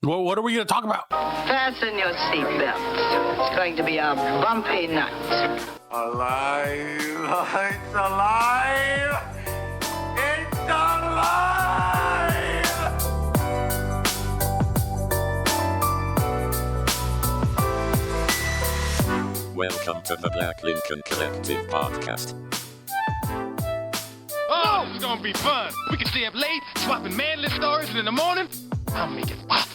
Well, what are we going to talk about? Fasten your seatbelts. It's going to be a bumpy night. Alive! It's alive! It's alive! Welcome to the Black Lincoln Collective Podcast. Oh, it's gonna be fun. We can stay up late, swapping manly stories, and in the morning, I'll make it pop.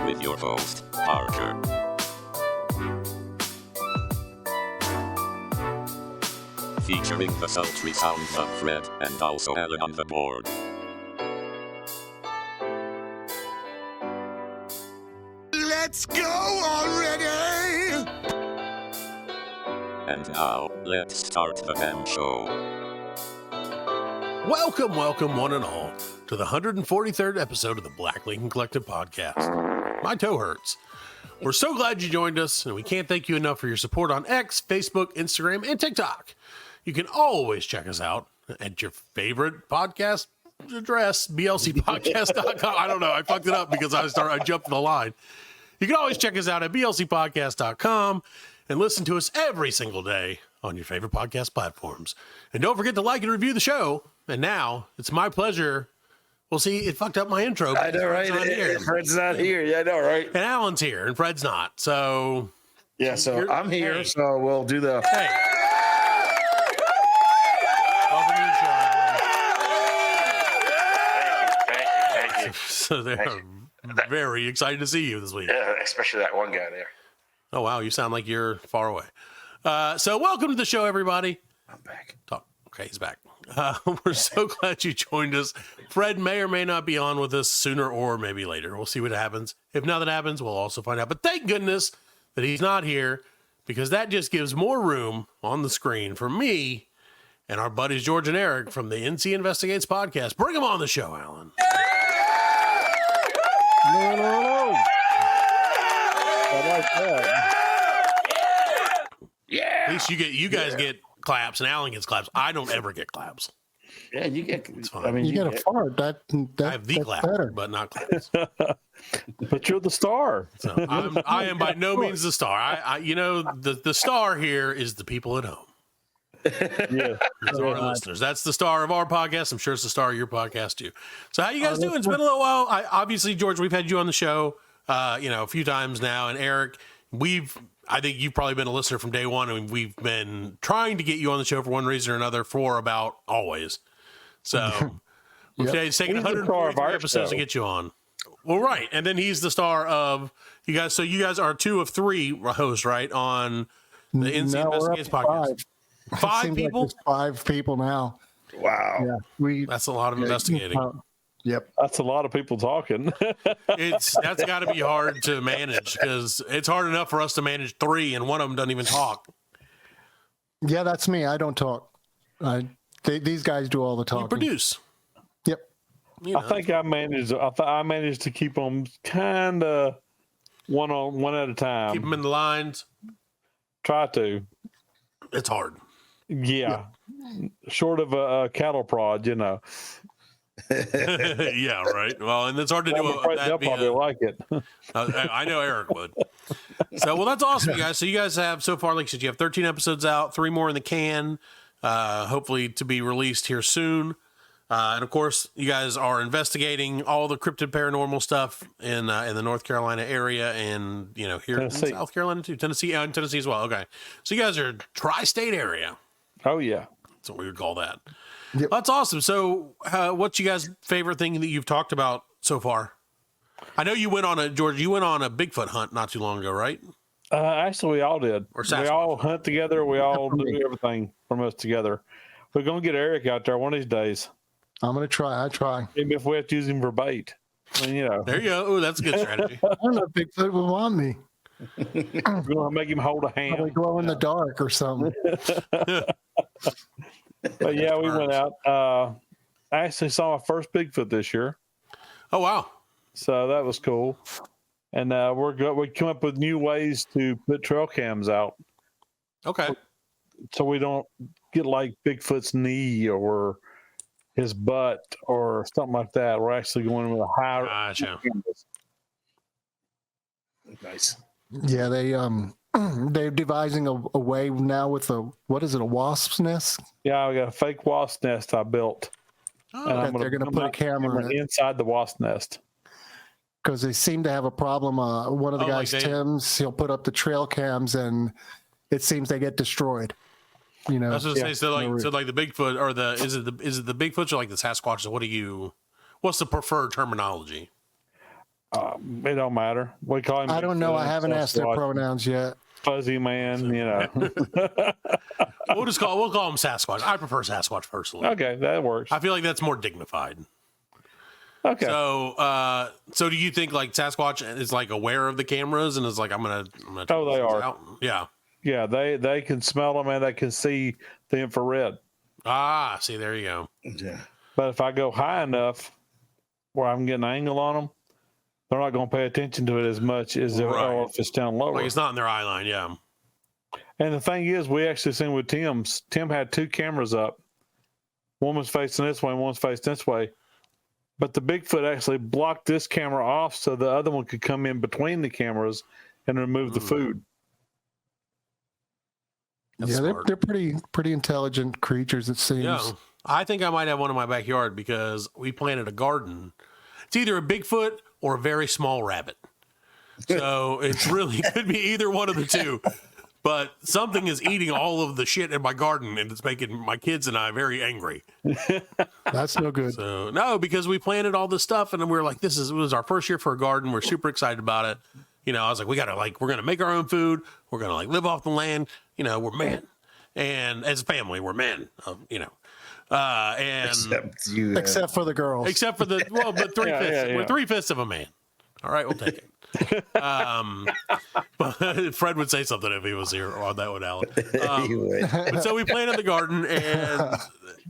With your host, Parker. Featuring the sultry sounds of Fred and also Allan on the board. Let's go already! And now, let's start the damn show. Welcome, one and all, to the 143rd episode of the Black Lincoln Collective Podcast. My toe hurts. We're so glad you joined us, and we can't thank you enough for your support on X, Facebook, Instagram, and TikTok. You can always check us out at your favorite podcast address, blcpodcast.com. I don't know. I fucked it up because I jumped the line. You can always check us out at blcpodcast.com and listen to us every single day on your favorite podcast platforms. And don't forget to like and review the show. And now it's my pleasure. Well, see, it fucked up my intro. I know, right? Fred's not here. Yeah, I know, right? And Allan's here, and Fred's not. So, yeah, so I'm here, hey. so we'll do the. Hey. Welcome to the show. Thank you. So they're very excited to see you this week. Yeah, especially that one guy there. Oh, wow. You sound like you're far away. So welcome to the show, everybody. I'm back. Okay, he's back. We're so glad you joined us. Fred may or may not be on with us sooner or maybe later. We'll see what happens. If nothing happens, we'll also find out. But thank goodness that he's not here, because that just gives more room on the screen for me and our buddies George and Erick from the NC Investigates podcast. Bring them on the show, Allan. No. I like that. Yeah. At least you guys get claps and Allan gets claps. I don't ever get claps. Yeah, you get. It's fine. I mean, You get a fart. I have the that's clap, better. but not claps. But you're the star. So I am by no means the star. I the star here is the people at home. Yeah. It's our listeners. That's the star of our podcast. I'm sure it's the star of your podcast too. So how you guys doing? It's been a little while. Obviously, George, we've had you on the show, a few times now, and Eric, I think you've probably been a listener from day one, and we've been trying to get you on the show for one reason or another for about always. So it's taken 143 episodes to get you on. Well, right, and then he's the star of you guys. So you guys are 2 of 3 hosts, right, on the NC Investigates podcast. 5 people? Like 5 people now. wow. Yeah, That's a lot of investigating. Yep. That's a lot of people talking. That's got to be hard to manage, because it's hard enough for us to manage 3, and one of them doesn't even talk. Yeah, that's me. I don't talk. These guys do all the talking. You produce. Yep. I think I managed to keep them kind of one at a time. Keep them in the lines. Try to. It's hard. Yeah. Short of a cattle prod, Yeah, right. Well, and it's hard to do they'll probably like it. I know Eric would. So, well, that's awesome, you guys. So you guys have, so far, like I said, you have 13 episodes out, 3 more in the can, hopefully to be released here soon. And of course, you guys are investigating all the cryptid paranormal stuff in the North Carolina area, and here Tennessee. in South Carolina too, Tennessee as well. Okay, so you guys are tri-state area. Oh yeah, that's what we would call that. Yep. That's awesome. So, what's you guys' favorite thing that you've talked about so far? I know you went on a Bigfoot hunt not too long ago, right? Actually, we all did. Or we Sasquatch. all hunt together. We all do everything from us together. We're gonna get Eric out there one of these days. I'm gonna try. I try. Even if we have to use him for bait. I mean, There you go. Oh, that's a good strategy. I don't know if Bigfoot would want me. We're gonna make him hold a hand. Probably glow in the dark or something. But yeah, we went out. I actually saw my first Bigfoot this year. Oh wow! So that was cool. And we come up with new ways to put trail cams out. Okay. So we don't get like Bigfoot's knee or his butt or something like that. We're actually going with a high. Gotcha. Nice. Yeah, they're devising a way now with a wasp's nest? Yeah, I got a fake wasp nest I built. Oh, That they're going to put a camera in it. inside the wasp nest. Because they seem to have a problem. One of the guys, Tim's, he'll put up the trail cams, and it seems they get destroyed. You know, I was going to say, so like the Bigfoot or is it the Bigfoots or like the Sasquatches? What's the preferred terminology? It don't matter. We call him. I don't know. I haven't asked their pronouns yet. Fuzzy man, you know. We'll call him Sasquatch. I prefer Sasquatch personally. Okay, that works. I feel like that's more dignified. Okay. So do you think like Sasquatch is like aware of the cameras and is like, I'm gonna Oh, they are. out? Yeah. Yeah, they can smell them and they can see the infrared. Ah, see, there you go. Yeah. But if I go high enough where I'm getting an angle on them, they're not going to pay attention to it as much as if it's down lower. Like it's not in their eye line, yeah. And the thing is, we actually seen with Tim's. Tim had two cameras up. One was facing this way, and one was facing this way. But the Bigfoot actually blocked this camera off so the other one could come in between the cameras and remove the food. That's smart. They're pretty intelligent creatures, it seems. Yeah. I think I might have one in my backyard because we planted a garden. It's either a Bigfoot or a very small rabbit. So it's really could be either one of the two. But something is eating all of the shit in my garden, and it's making my kids and I very angry. That's no good. So no, because we planted all this stuff, and we were like, it was our first year for a garden. We're super excited about it. You know, I was like, we're gonna make our own food. We're gonna live off the land. You know, we're men, and as a family, we're men. You know, and except for the girls, but 3/5. We're 3/5 of a man. All right, we'll take it. But Fred would say something if he was here on that one, Allan. He would. But so we planted the garden, and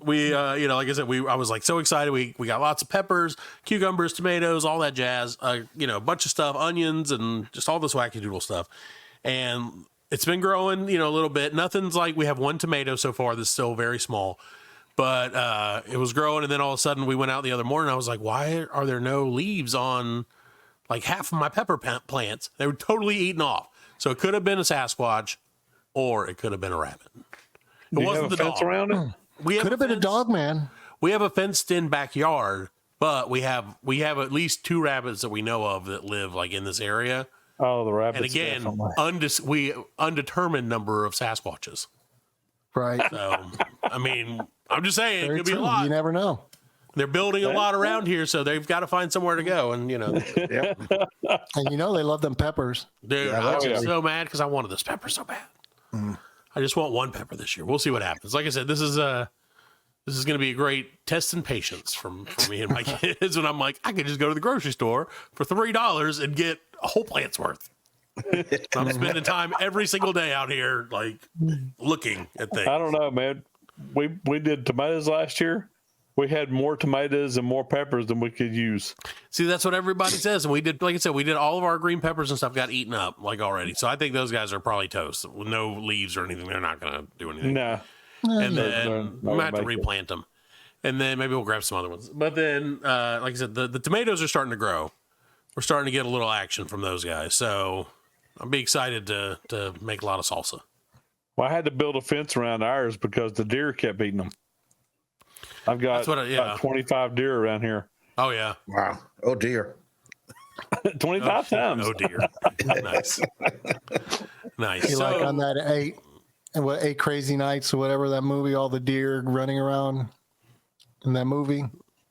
we, like I said, I was like so excited. We got lots of peppers, cucumbers, tomatoes, all that jazz. A bunch of stuff, onions, and just all this wackadoodle stuff. And it's been growing, a little bit. Nothing's like we have one tomato so far that's still very small, but it was growing. And then all of a sudden, we went out the other morning. I was like, why are there no leaves on? Like half of my pepper plants, they were totally eaten off. So it could have been a Sasquatch, or it could have been a rabbit. It wasn't the dog. Around it? Could have been a dog, man. We have a fenced-in backyard, but we have at least 2 rabbits that we know of that live like in this area. Oh, the rabbits. And again, undetermined number of Sasquatches. Right. So I mean, I'm just saying, it could be a lot. You never know. They're building a lot around here, so they've got to find somewhere to go. And, Yep. And they love them peppers. Dude, I was so mad because I wanted this pepper so bad. I just want one pepper this year. We'll see what happens. Like I said, this is going to be a great test and patience from me and my kids. And I'm like, I could just go to the grocery store for $3 and get a whole plant's worth. I'm spending time every single day out here, like looking at things. I don't know, man. We did tomatoes last year. We had more tomatoes and more peppers than we could use. See, that's what everybody says. And we did, like I said, we did all of our green peppers and stuff got eaten up like already. So I think those guys are probably toast with no leaves or anything. They're not going to do anything. No. And then we might have to replant them. And then maybe we'll grab some other ones. But then, like I said, the tomatoes are starting to grow. We're starting to get a little action from those guys. So I'll be excited to make a lot of salsa. Well, I had to build a fence around ours because the deer kept eating them. I've got about 25 deer around here. Oh, yeah. Wow. Oh, dear. 25 times. Oh, dear. Nice. Nice. You like on that 8 Crazy Nights or whatever, that movie, all the deer running around in that movie?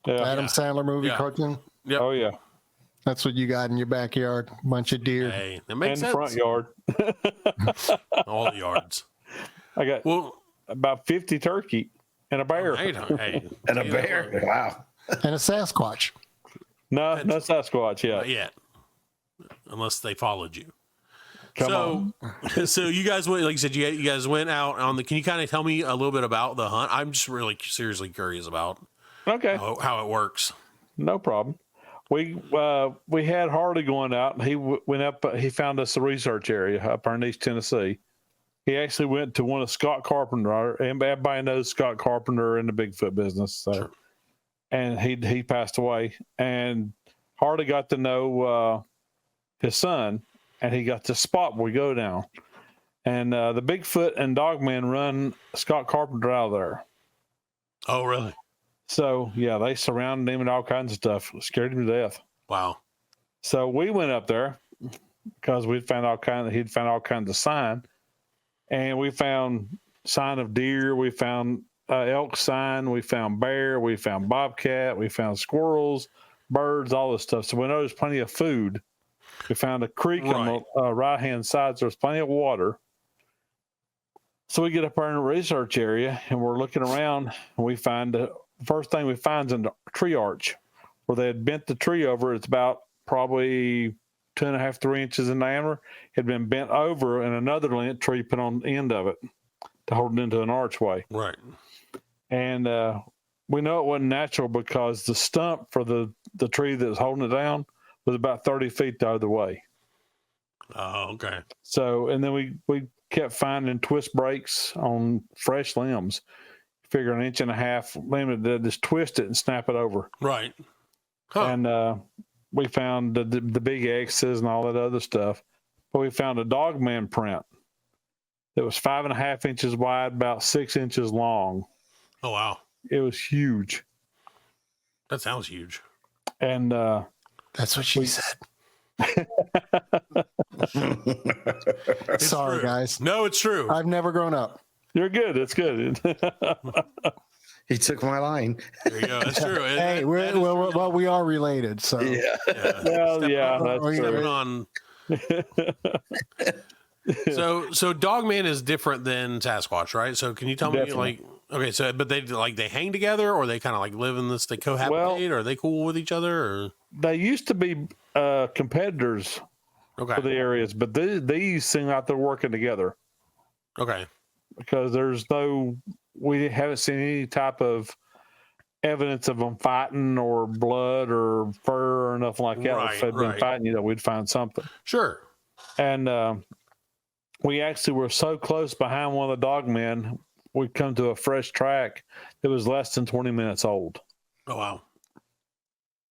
Yeah. Adam Sandler movie, cartoon? Yep. Oh, yeah. That's what you got in your backyard, a bunch of deer. Hey, that makes and sense. the front yard. All the yards. I got about 50 turkey. And a bear. Hey, And a bear. Wow. And a Sasquatch. No Sasquatch yet. Not yet. Unless they followed you. Come on. So you guys went, like you said, you guys went out on can you kind of tell me a little bit about the hunt? I'm just really seriously curious about how it works. No problem. We had Harley going out, and he went up. He found us a research area up in East Tennessee. He actually went to one of Scott Carpenter. Everybody knows Scott Carpenter in the Bigfoot business. So and he passed away. And Hardy got to know his son, and he got to spot where we go down. And the Bigfoot and Dogman run Scott Carpenter out of there. Oh, really? So yeah, they surrounded him and all kinds of stuff. Scared him to death. Wow. So we went up there because he'd found all kinds of sign, and we found sign of deer. We found elk sign. We found bear. We found bobcat. We found squirrels, birds, all this stuff. So we know there's plenty of food. We found a creek on the right-hand side, so there's plenty of water. So we get up there in the research area, and we're looking around, and we find the first thing we find is in the tree arch where they had bent the tree over. It's about probably 2.5, 3 inches in diameter. Had been bent over, and another lint tree put on the end of it to hold it into an archway. Right. And we know it wasn't natural because the stump for the tree that was holding it down was about 30 feet the other way. Oh, okay. So, and then we kept finding twist breaks on fresh limbs. Figure 1.5 inch limb to just twist it and snap it over. Right. Huh. And we found the big X's and all that other stuff. But we found a Dogman print that was 5.5 inches wide, about 6 inches long. Oh, wow. It was huge. That sounds huge. And That's what she said. Sorry, true. guys. No, it's true. I've never grown up. you're good. It's good. He took my line. There you go. That's true. Hey, we are related, so Yeah. Well, yeah, that's Stepping true. on. So Dogman is different than Sasquatch, right? So can you tell me, Definitely. okay, so but they hang together, or they kind of like live in this, they cohabitate, or are they cool with each other, or They used to be competitors okay, for the areas, but these seem like they're working together okay, because we haven't seen any type of evidence of them fighting or blood or fur or nothing like that. Right, If they'd been right. fighting, we'd find something. sure, And we actually were so close behind one of the dogmen, we'd come to a fresh track that was less than 20 minutes old oh wow,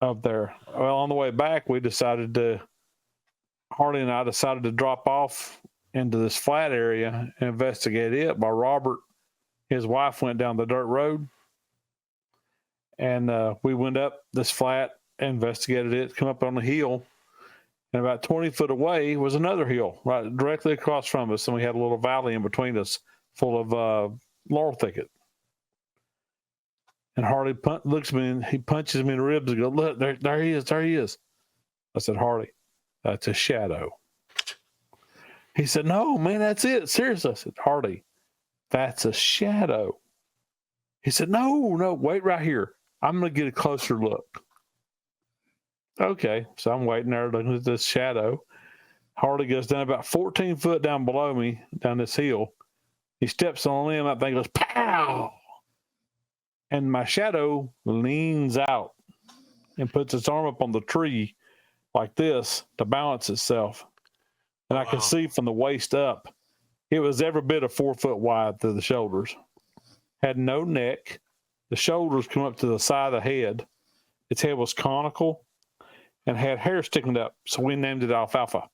up there. Well, on the way back, Hardy and I decided to drop off into this flat area and investigate it. While Robert, his wife, went down the dirt road. And we went up this flat, investigated it, come up on the hill. And about 20 foot away was another hill right directly across from us. And we had a little valley in between us full of laurel thicket. And Hardy looks at me and he punches me in the ribs and goes, "Look, there he is, there he is." I said, "Hardy, that's a shadow." He said, "No, man, that's it. Seriously." I said, "Hardy, that's a shadow." He said, No, wait right here. I'm going to get a closer look." Okay, so I'm waiting there looking at this shadow. Hardy goes down about 14 foot down below me, down this hill. He steps on a limb, that thing goes, pow! And my shadow leans out and puts its arm up on the tree like this to balance itself. And I could see from the waist up, it was every bit of 4 foot wide through the shoulders. Had no neck. The shoulders come up to the side of the head. Its head was conical and had hair sticking up. So we named it Alfalfa.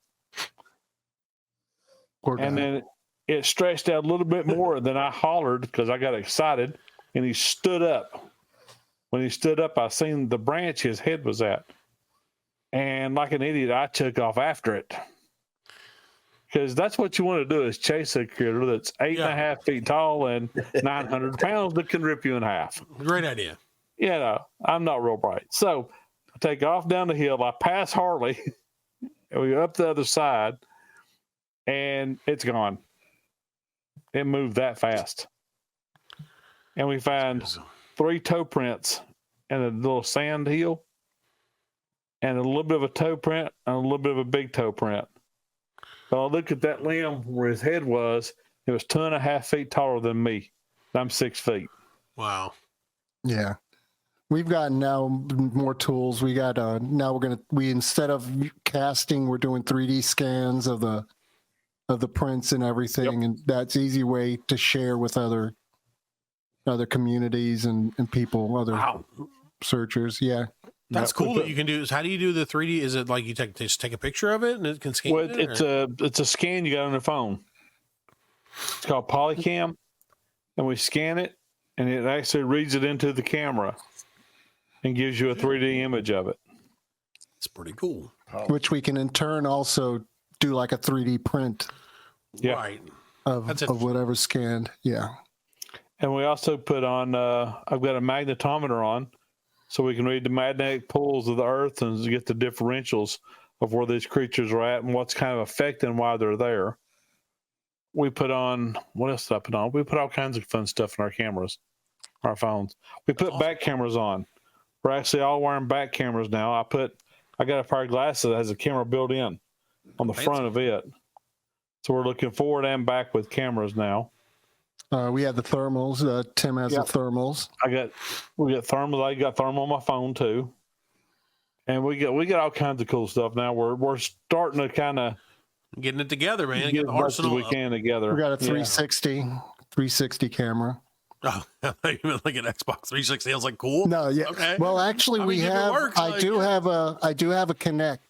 And then it stretched out a little bit more. Then I hollered because I got excited, and he stood up. When he stood up, I seen the branch his head was at. And like an idiot, I took off after it. Because that's what you want to do, is chase a critter that's 8.5 feet tall and 900 pounds that can rip you in half. great idea. I'm not real bright. So I take off down the hill. I pass Harley. And we go up the other side, and it's gone. It moved that fast. And we find 3 toe prints and a little sand hill, and a little bit of a toe print and a little bit of a big toe print. But I look at that limb where his head was, it was 2.5 feet taller than me. I'm 6 feet. Wow. Yeah. We've got now more tools. We got now we instead of casting, we're doing 3D scans of the prints and everything, and that's easy way to share with other communities and people. Wow. searchers. Yeah. That's cool that you can do. How do you do the 3D? Is it like you just take a picture of it and it can scan Well, it? it's a scan you got on your phone. It's called Polycam, and we scan it, and it actually reads it into the camera and gives you a 3D image of it. It's pretty cool. Which we can in turn also do like a 3D print Yeah. Right. of whatever's scanned. Yeah. And we also put on, I've got a magnetometer on, so we can read the magnetic poles of the earth and get the differentials of where these creatures are at and what's kind of affecting why they're there. We put on, what else did I put on? We put all kinds of fun stuff in our cameras, our phones. We put back cameras on. We're actually all wearing back cameras now. I got a pair of glasses that has a camera built in on the front of it. So we're looking forward and back with cameras now. We have the thermals. Tim has the thermals. We got thermals. I got thermal on my phone too. And we got all kinds of cool stuff now. We're starting to kind of getting it together, man. Get as much as we can together. We got a 360 camera. Oh, I thought you meant like an Xbox 360. I was like, cool. No, yeah. Okay. Well, actually, I do have a Connect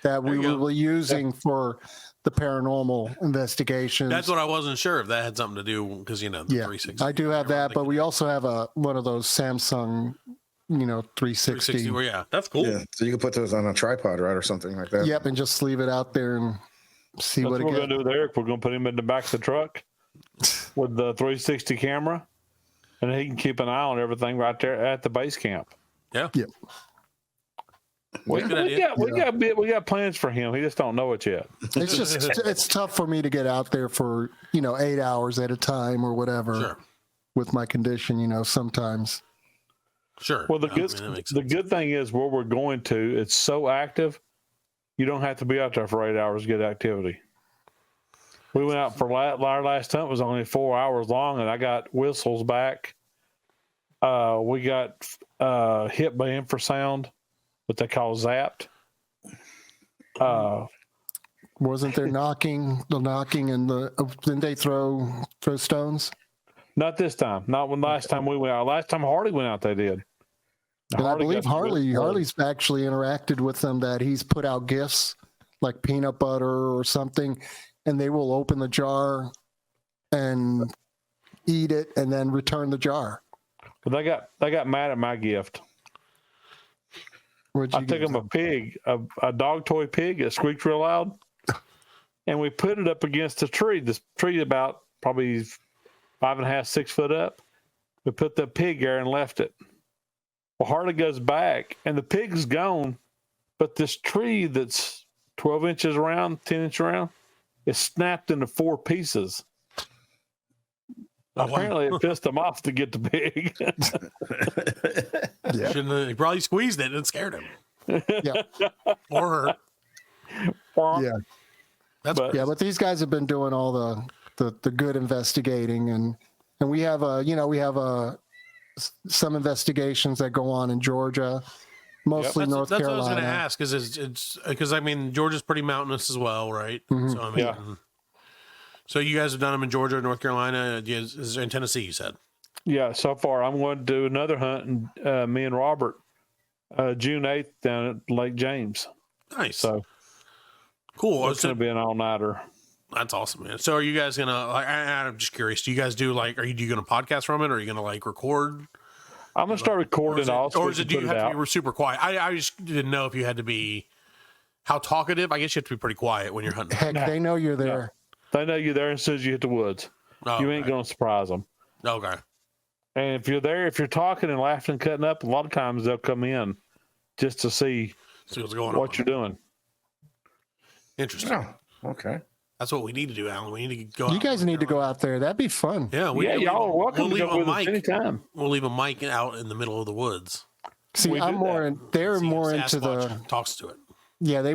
that we were using for the paranormal investigations. That's what I wasn't sure if that had something to do because the 360. I do have that, but we also have one of those Samsung, 360. Well, yeah, that's cool. Yeah, so you can put those on a tripod, right, or something like that. Yep, and just leave it out there and see That's what it we're gets. going to do with Eric. We're going to put him in the back of the truck with the 360 camera, and he can keep an eye on everything right there at the base camp. Yeah. Yep. We got plans for him. He just don't know it yet. It's tough for me to get out there for 8 hours at a time or whatever with my condition. Sometimes. Sure. Well, the good thing is where we're going to. It's so active, you don't have to be out there for 8 hours to get activity. We went out for our last hunt was only 4 hours long, and I got whistles back. We got hit by infrasound, what they call zapped. Wasn't there knocking, and didn't they throw stones? Not this time. Not when last time we went out. Last time Harley went out, they did. And I believe Harley's actually interacted with them, that he's put out gifts like peanut butter or something, and they will open the jar and eat it and then return the jar. But they got mad at my gift. I took them a pig, a dog toy pig that squeaked real loud, and we put it up against a tree. This tree about probably 5.5, 6 foot up. We put the pig there and left it. Well, Harley goes back, and the pig's gone, but this tree that's 12 inches around, 10 inches around, is snapped into 4 pieces. Apparently, it pissed him off to get the pig. He probably squeezed it and it scared him. Yeah. Or her. Yeah. But these guys have been doing all the good investigating, and we have some investigations that go on in Georgia, mostly North Carolina. That's what I was going to ask. It's because Georgia's pretty mountainous as well, right? Mm-hmm. So so you guys have done them in Georgia, North Carolina, in Tennessee, you said. Yeah, so far I'm going to do another hunt, and me and Robert, June 8th down at Lake James. Nice. So cool. It's going to be an all-nighter. That's awesome, man. So are you guys going to, I'm just curious, do you guys do are you going to podcast from it, or are you going to record? I'm going to start recording it all. Or do you have to be super quiet? I just didn't know if you had to be, how talkative? I guess you have to be pretty quiet when you're hunting. Heck, they know you're there. No. They know you're there as soon as you hit the woods. Oh, you ain't going to surprise them. Okay. And if you're there, if you're talking and laughing and cutting up, a lot of times they'll come in just to see what's going on. What you're doing. Interesting. Oh, okay. That's what we need to do, Alan. We need to go. You guys need to go out there. That'd be fun. Yeah, y'all are welcome to go with us anytime. We'll leave a mic out in the middle of the woods. See, they're more into the talks to it. Yeah, they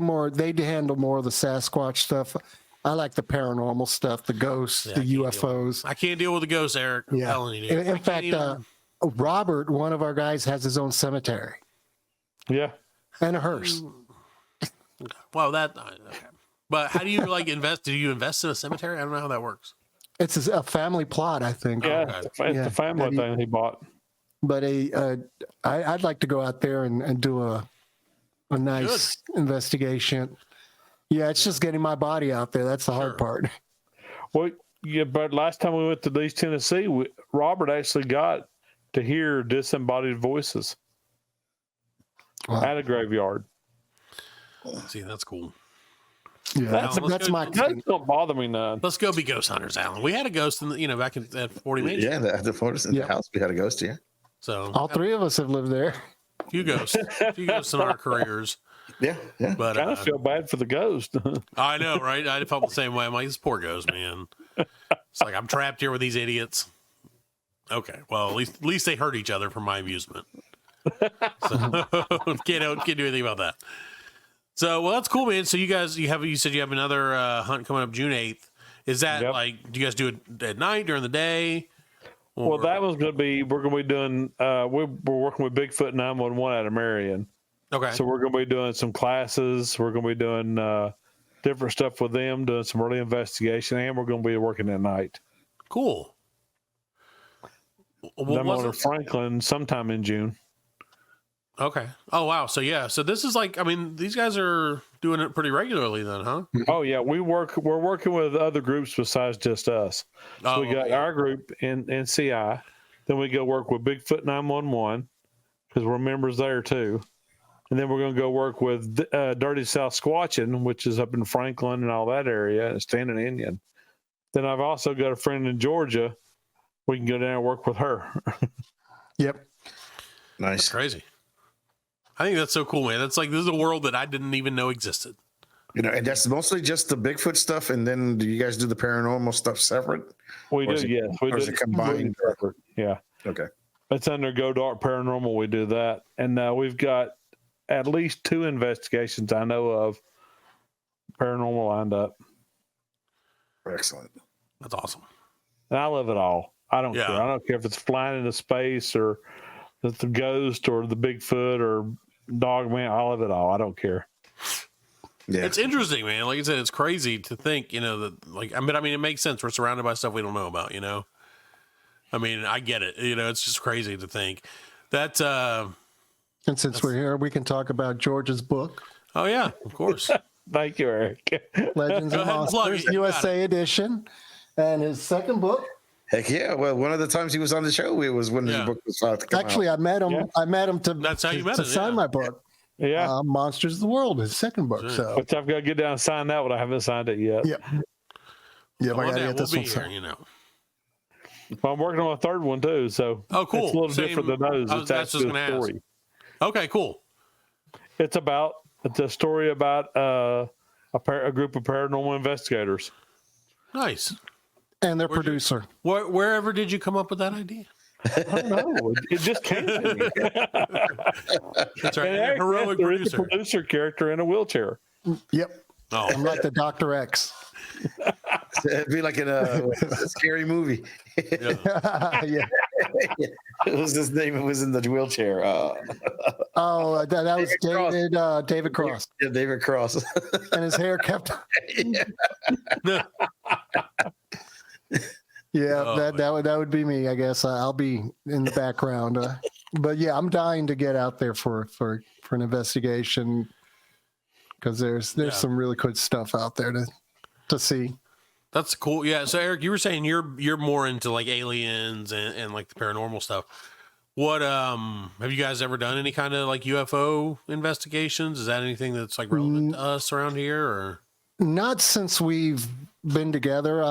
handle more of the Sasquatch stuff. I like the paranormal stuff, the ghosts, the UFOs. I can't deal with the ghosts, Eric. I'm telling you. In fact, Robert, one of our guys, has his own cemetery. Yeah. And a hearse. Well, okay. But how do you invest? Do you invest in a cemetery? I don't know how that works. It's a family plot, I think. Yeah, it's a family thing he bought. but I'd like to go out there and do a nice investigation. Yeah, it's just getting my body out there. That's the hard part. Well, yeah, but last time we went to East Tennessee, Robert actually got to hear disembodied voices at a graveyard. See, that's cool. Yeah, that's my That don't bother me none. Let's go be ghost hunters, Alan. We had a ghost in the, back at 40 Main. Yeah, the photos in the house, we had a ghost, yeah. So all three of us have lived there. A few ghosts in our careers. Yeah. But I kind of feel bad for the ghost. I know, right? I felt the same way. I'm like, this poor ghost, man. It's like I'm trapped here with these idiots. Okay, well, at least they hurt each other for my amusement. So can't do anything about that. So, well, that's cool, man. So you said you have another hunt coming up June 8th. Is that like, do you guys do it at night, during the day? Or? Well, that was going to be, we're going to be doing, we're working with Bigfoot 911 out of Marion. Okay. So we're going to be doing some classes. We're going to be doing different stuff with them, doing some early investigation, and we're going to be working at night. Cool. I'm going to Franklin sometime in June. Okay. Oh, wow. So, yeah. So this is like, I mean, these guys are doing it pretty regularly then, huh? Oh, yeah. We're working with other groups besides just us. So we got our group in CI. Then we go work with Bigfoot 911 because we're members there too. And then we're going to go work with Dirty South Squatching, which is up in Franklin and all that area, and Standing Indian. Then I've also got a friend in Georgia. We can go down and work with her. Yep. Nice. That's crazy. I think that's so cool, man. That's like, this is a world that I didn't even know existed. And that's mostly just the Bigfoot stuff. And then do you guys do the paranormal stuff separate? We do, yes. We or do is it combined? separate. Yeah. Okay. It's under Go Dark Paranormal. We do that. And we've got at least 2 investigations I know of paranormal lined up. Excellent. That's awesome. And I love it all. I don't care. I don't care if it's flying into space or the ghost or the Bigfoot or Dogman. I love it all. I don't care. Yeah. It's interesting, man. Like I said, it's crazy to think, that like, I mean, it makes sense. We're surrounded by stuff we don't know about, I mean, I get it. It's just crazy to think that, and since we're here, we can talk about George's book. Oh yeah, of course. Thank you, Eric. Legends of Monsters, USA edition. And his second book. Heck yeah. Well, one of the times he was on the show, it was when his book was about to come Actually, out. I met him. Yeah. I met him to sign my book. Yeah. Monsters of the World, his second book. So, which I've got to get down and sign that one. I haven't signed it yet. Yep. Yeah, I got to get this one here, Well, I'm working on a third one too, so cool. It's a little different than those. It's actually a story. Ask. Okay, cool. It's a story about a group of paranormal investigators. Nice. And their producer. Wherever did you come up with that idea? I don't know. It just came to me. That's right. And heroic there producer. is a producer character in a wheelchair. Yep. Oh. I'm like the Dr. X. It'd be like in a scary movie. Yeah. What was his name? It was in the wheelchair. That was David Cross. Yeah, David Cross. And his hair kept. That would be me, I guess. I'll be in the background. But yeah, I'm dying to get out there for an investigation because there's some really good stuff out there to see. That's cool. Yeah. So Eric, you were saying you're more into like aliens and like the paranormal stuff. What have you guys ever done any kind of like UFO investigations? Is that anything that's like relevant to us around here, or not since we've been together?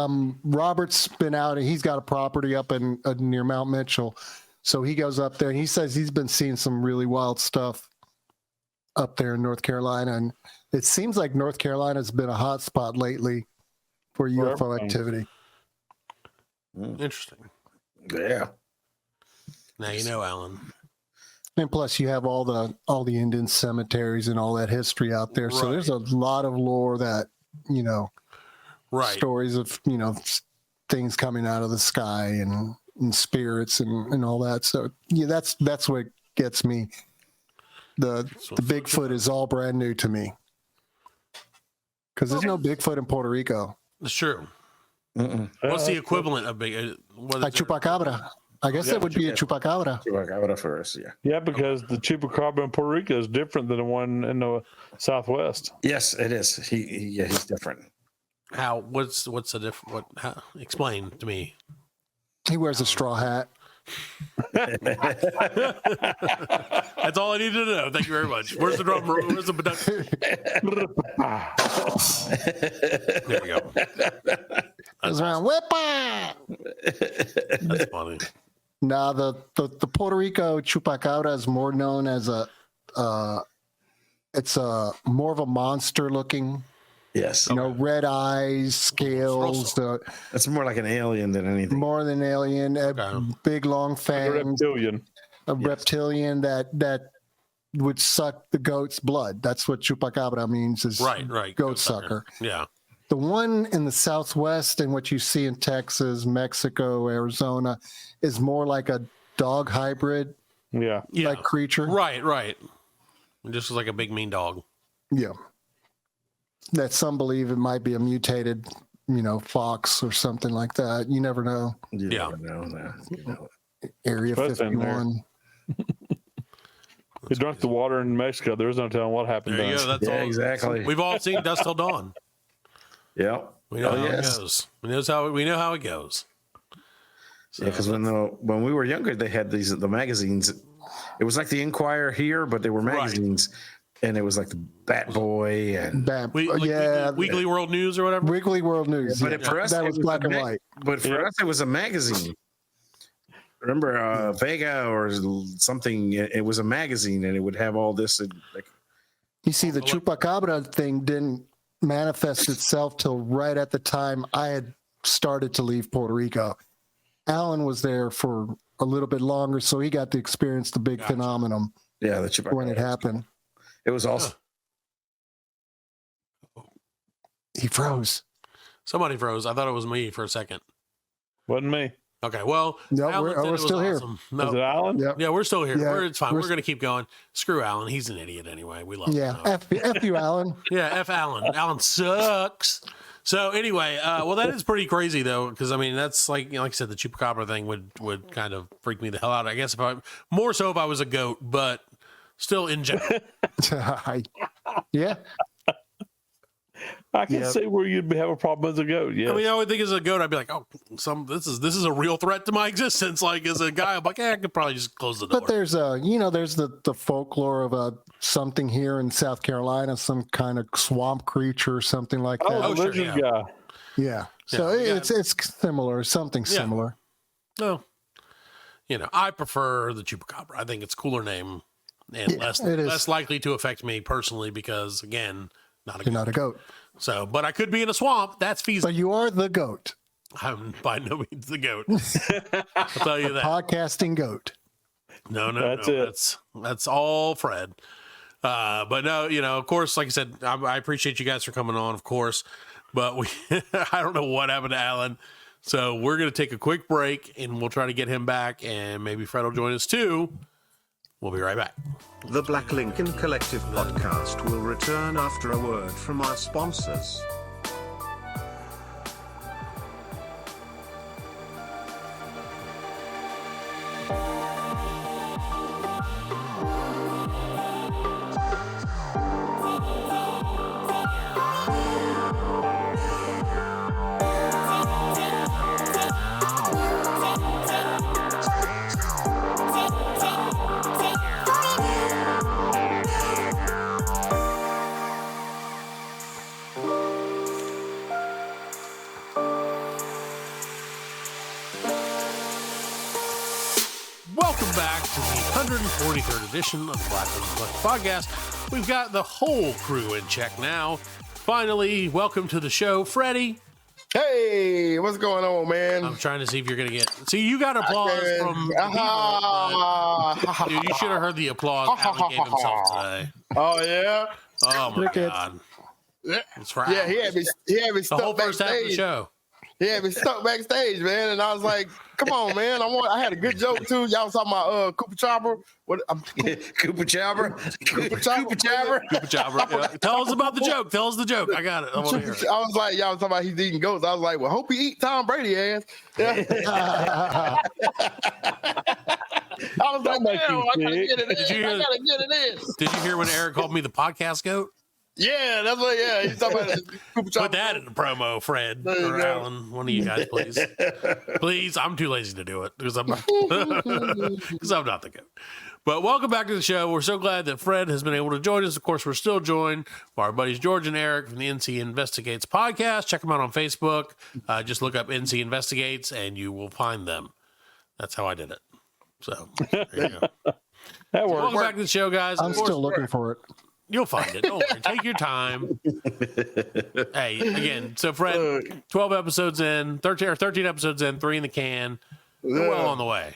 Robert's been out and he's got a property up in near Mount Mitchell, so he goes up there and he says he's been seeing some really wild stuff up there in North Carolina, and it seems like North Carolina's been a hot spot lately for UFO activity. Interesting. Yeah. Now you know, Alan. And plus, you have all the Indian cemeteries and all that history out there. Right. So there's a lot of lore that stories of things coming out of the sky and spirits and all that. So yeah, that's what gets me. The Bigfoot is all brand new to me because there's no Bigfoot in Puerto Rico. It's true. What's the equivalent of big? Chupacabra. I guess that would be a chupacabra. Chupacabra for us, yeah. Yeah, because the chupacabra in Puerto Rico is different than the one in the Southwest. Yes, it is. He's different. How? What's the different? What? How, explain to me. He wears a straw hat. That's all I needed to know. Thank you very much. Where's the drum? Where's the production? There we go. Goes around whippa. That's funny. Now the Puerto Rico chupacabra is more known as it's a more of a monster looking. Yes. You know, red eyes, scales. It's more like an alien than anything. More than alien. Big long fangs. A reptilian that would suck the goat's blood. That's what chupacabra means. Is right. Goat sucker. Yeah. The one in the Southwest and what you see in Texas, Mexico, Arizona, is more like a dog hybrid. Yeah. Like creature. Right. Just like a big mean dog. Yeah. That some believe it might be a mutated, fox or something like that. You never know. You never know that. Area 51. He drank the water in Mexico. There's no telling what happened. There you go. That's all. Exactly. We've all seen Dust Till Dawn. Yeah. We know how it goes. We know how it goes. So, because when we were younger, they had the magazines. It was like the Inquirer here, but they were magazines. Right. And it was like the Bat Boy and Weekly World News or whatever. Weekly World News. But for us, that was black and white. But for us, it was a magazine. Remember Vega or something? It was a magazine, and it would have all this. You see, the chupacabra thing didn't manifest itself till right at the time I had started to leave Puerto Rico. Allan was there for a little bit longer, so he got to experience the big phenomenon. Yeah, the chupacabra when it happened. It was awesome. He froze. Somebody froze. I thought it was me for a second. Wasn't me. Okay, well, no, we're still here. No. Is it Allan? Yep. Yeah, we're still here. Yeah, it's fine. We're going to keep going. Screw Allan. He's an idiot anyway. We love him. Yeah, F you, Allan. Yeah, F Allan. Allan sucks. So anyway, well, that is pretty crazy though, because I mean, that's like I said, the chupacabra thing would kind of freak me the hell out. I guess if I was a goat, but still in general. Yeah. I can see where you'd have a problem as a goat. Yeah. I mean, I would think as a goat, I'd be like, oh, this is a real threat to my existence. Like as a guy, I'm like, I could probably just close the door. But there's there's the folklore of something here in South Carolina, some kind of swamp creature or something like that. Oh, sure, yeah. Yeah. So it's similar, something similar. No, I prefer the chupacabra. I think it's a cooler name and less likely to affect me personally because again, You're not a goat. So, but I could be in a swamp. That's feasible. But you are the goat. I'm by no means the goat. I'll tell you that. Podcasting goat. No, that's it. That's all Fred. But no, of course, like I said, I appreciate you guys for coming on, of course. But I don't know what happened to Allan. So we're going to take a quick break and we'll try to get him back and maybe Fred will join us too. We'll be right back. The Black Lincoln Collective podcast will return after a word from our sponsors. Welcome back to the 143rd edition of the Black Lincoln Collective podcast. We've got the whole crew in check now. Finally, welcome to the show, Freddy. Hey, what's going on, man? I'm trying to see if you're going to get... See, you got applause from people, but, dude, you should have heard the applause Allan gave himself today. Oh, yeah? Oh, my God. Yeah, It's for he had me the whole stuck first half of the backstage. show. He had me stuck backstage, man, and I was like, "Come on, man! I had a good joke too. Y'all was talking about Cooper Chopper. What? Cooper Chopper. Cooper Chopper. Yeah. Tell us about the joke. Tell us the joke. I got it. I want to hear it. I was like, y'all was talking about he's eating goats. I was like, well, hope he eat Tom Brady ass. Yeah. I was like, make damn, you I gotta sick. get it in. I gotta get it in. Did you hear when Eric called me the podcast goat? Yeah, that's what. Yeah, he's talking about Cooper Chopper. Put that in the promo, Fred There you or go. Allan. One of you guys, please. Please, I'm too lazy to do it because I'm not the goat. But welcome back to the show. We're so glad that Fred has been able to join us. Of course, we're still joined by our buddies George and Erick from the NC Investigates podcast. Check them out on Facebook. Just look up NC Investigates and you will find them. That's how I did it. So there you go. That worked. Welcome back to the show, guys. I'm Of course, still looking for it. you'll find it. Don't worry. Take your time. Hey, again, so Fred, 12 episodes in, 13 episodes in, 3 in the can. We're well on the way.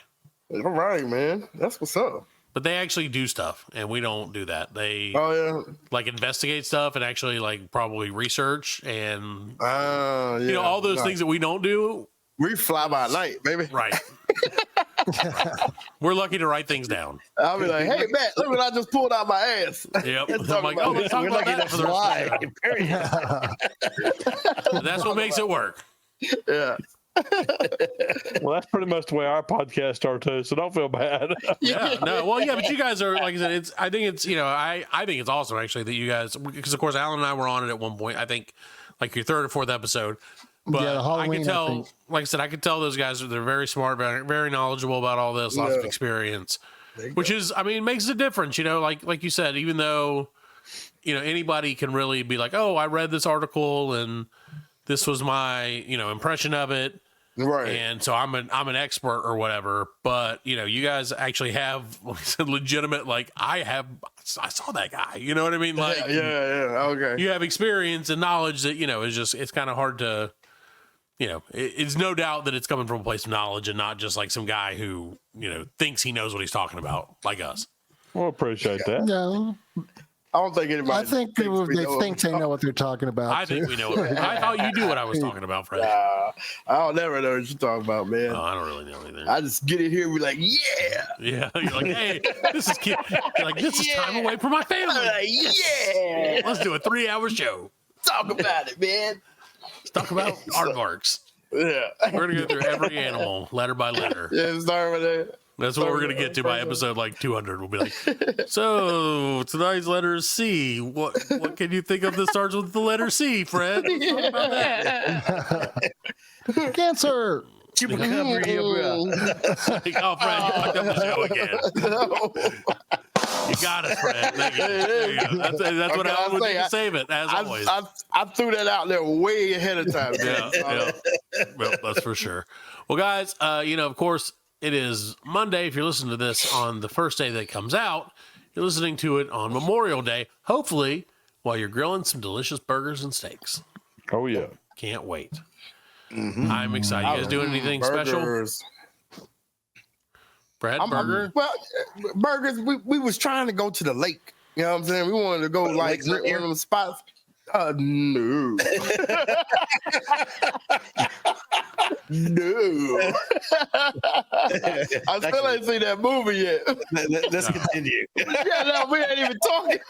All right, man. That's what's up. But they actually do stuff, and we don't do that. They like investigate stuff and actually like probably research and you know all those things that we don't do. We fly by night, baby. Right. We're lucky to write things down. I'll be like, hey, Matt, look what I just pulled out my ass. Yep. Let's I'm talk like, about oh, let's it. talk We're about lucky that to for the rest of fly. the show. That's what makes it work. Yeah. Well, that's pretty much the way our podcasts are too. So don't feel bad. Yeah, no, well, yeah, but you guys are like I said. I think it's I think it's awesome actually that you guys, because of course Allan and I were on it at one point. I think like your third or fourth episode. But Yeah, the I Halloween, can tell, I think. like I said, I can tell those guys they're very smart, very knowledgeable about all this, lots of experience, which is, I mean, makes a difference. You know, like you said, even though anybody can really be like, oh, I read this article and this was my impression of it. Right. And so I'm an expert or whatever, but you guys actually have, like I said, legitimate, like I saw that guy, you know what I mean? Like, yeah. Okay. you have experience and knowledge that, is just, it's kind of hard to, it's no doubt that it's coming from a place of knowledge and not just like some guy who, thinks he knows what he's talking about, like us. Well, appreciate that. Yeah, I don't think anybody. I think they think they know what they're talking about. I think we know it. I thought you knew what I was talking about, Fred. I don't never know what you're talking about, man. No, I don't really know either. I just get in here and be like, yeah. Yeah, you're like, hey, this is cute. You're like, this is time away from my family. I'm like, yeah. Let's do a 3-hour show. Talk about it, man. Let's talk about aardvarks. Yeah. We're gonna go through every animal, letter by letter. Yeah, start with that. That's what we're gonna get to by episode like 200. We'll be like, so tonight's letter is C. What can you think of that starts with the letter C, Fred? Talk about that. Cancer. Like, oh, Fred, you fucked up the show again. You got it, Fred. Thank you. There you go. That's what I would do to save it, as always. I threw that out there way ahead of time. Yeah. Well, that's for sure. Well, guys, of course, it is Monday. If you're listening to this on the first day that it comes out, you're listening to it on Memorial Day, hopefully while you're grilling some delicious burgers and steaks. Oh, yeah. Can't wait. I'm excited. You guys doing anything special? Brad, burger? Well, burgers, we was trying to go to the lake. You know what I'm saying? We wanted to go like one of them spots. No. No. I still ain't seen that movie yet. Let's continue. Yeah, no, we ain't even talking.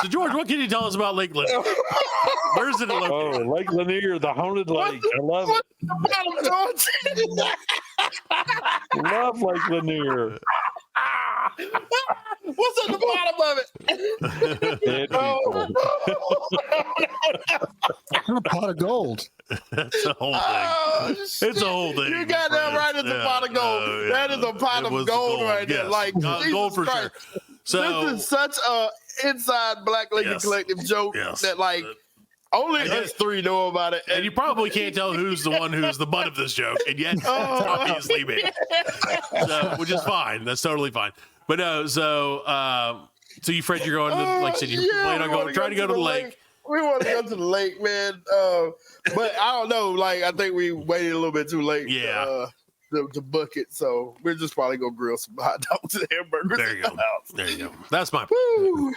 So, George, what can you tell us about Lake Lanier? Where's it located? Oh, Lake Lanier, the haunted lake. I love it. Love Lake Lanier. What's at the bottom of it? Dead people. A pot of gold. That's a whole thing. Oh, It's a whole thing. You got that Fred. right. It's a pot of gold. That is a pot It of was gold right there. yes. Like Jesus gold for Christ. sure. So This is such a inside Black Lincoln Yes. Collective joke Yes. that like only us three know about it. and you probably can't tell who's the one who's the butt of this joke, and yet it's obviously me. So, which is fine. That's totally fine. But no, so you, Fred, you're going to, like I said, you plan on going, trying to go to the lake. We want to go to the lake, man. But I don't know. Like, I think we waited a little bit too late. Yeah. To book it, so we're just probably gonna grill some hot dogs and hamburgers. There you go. There you go. That's my Woo.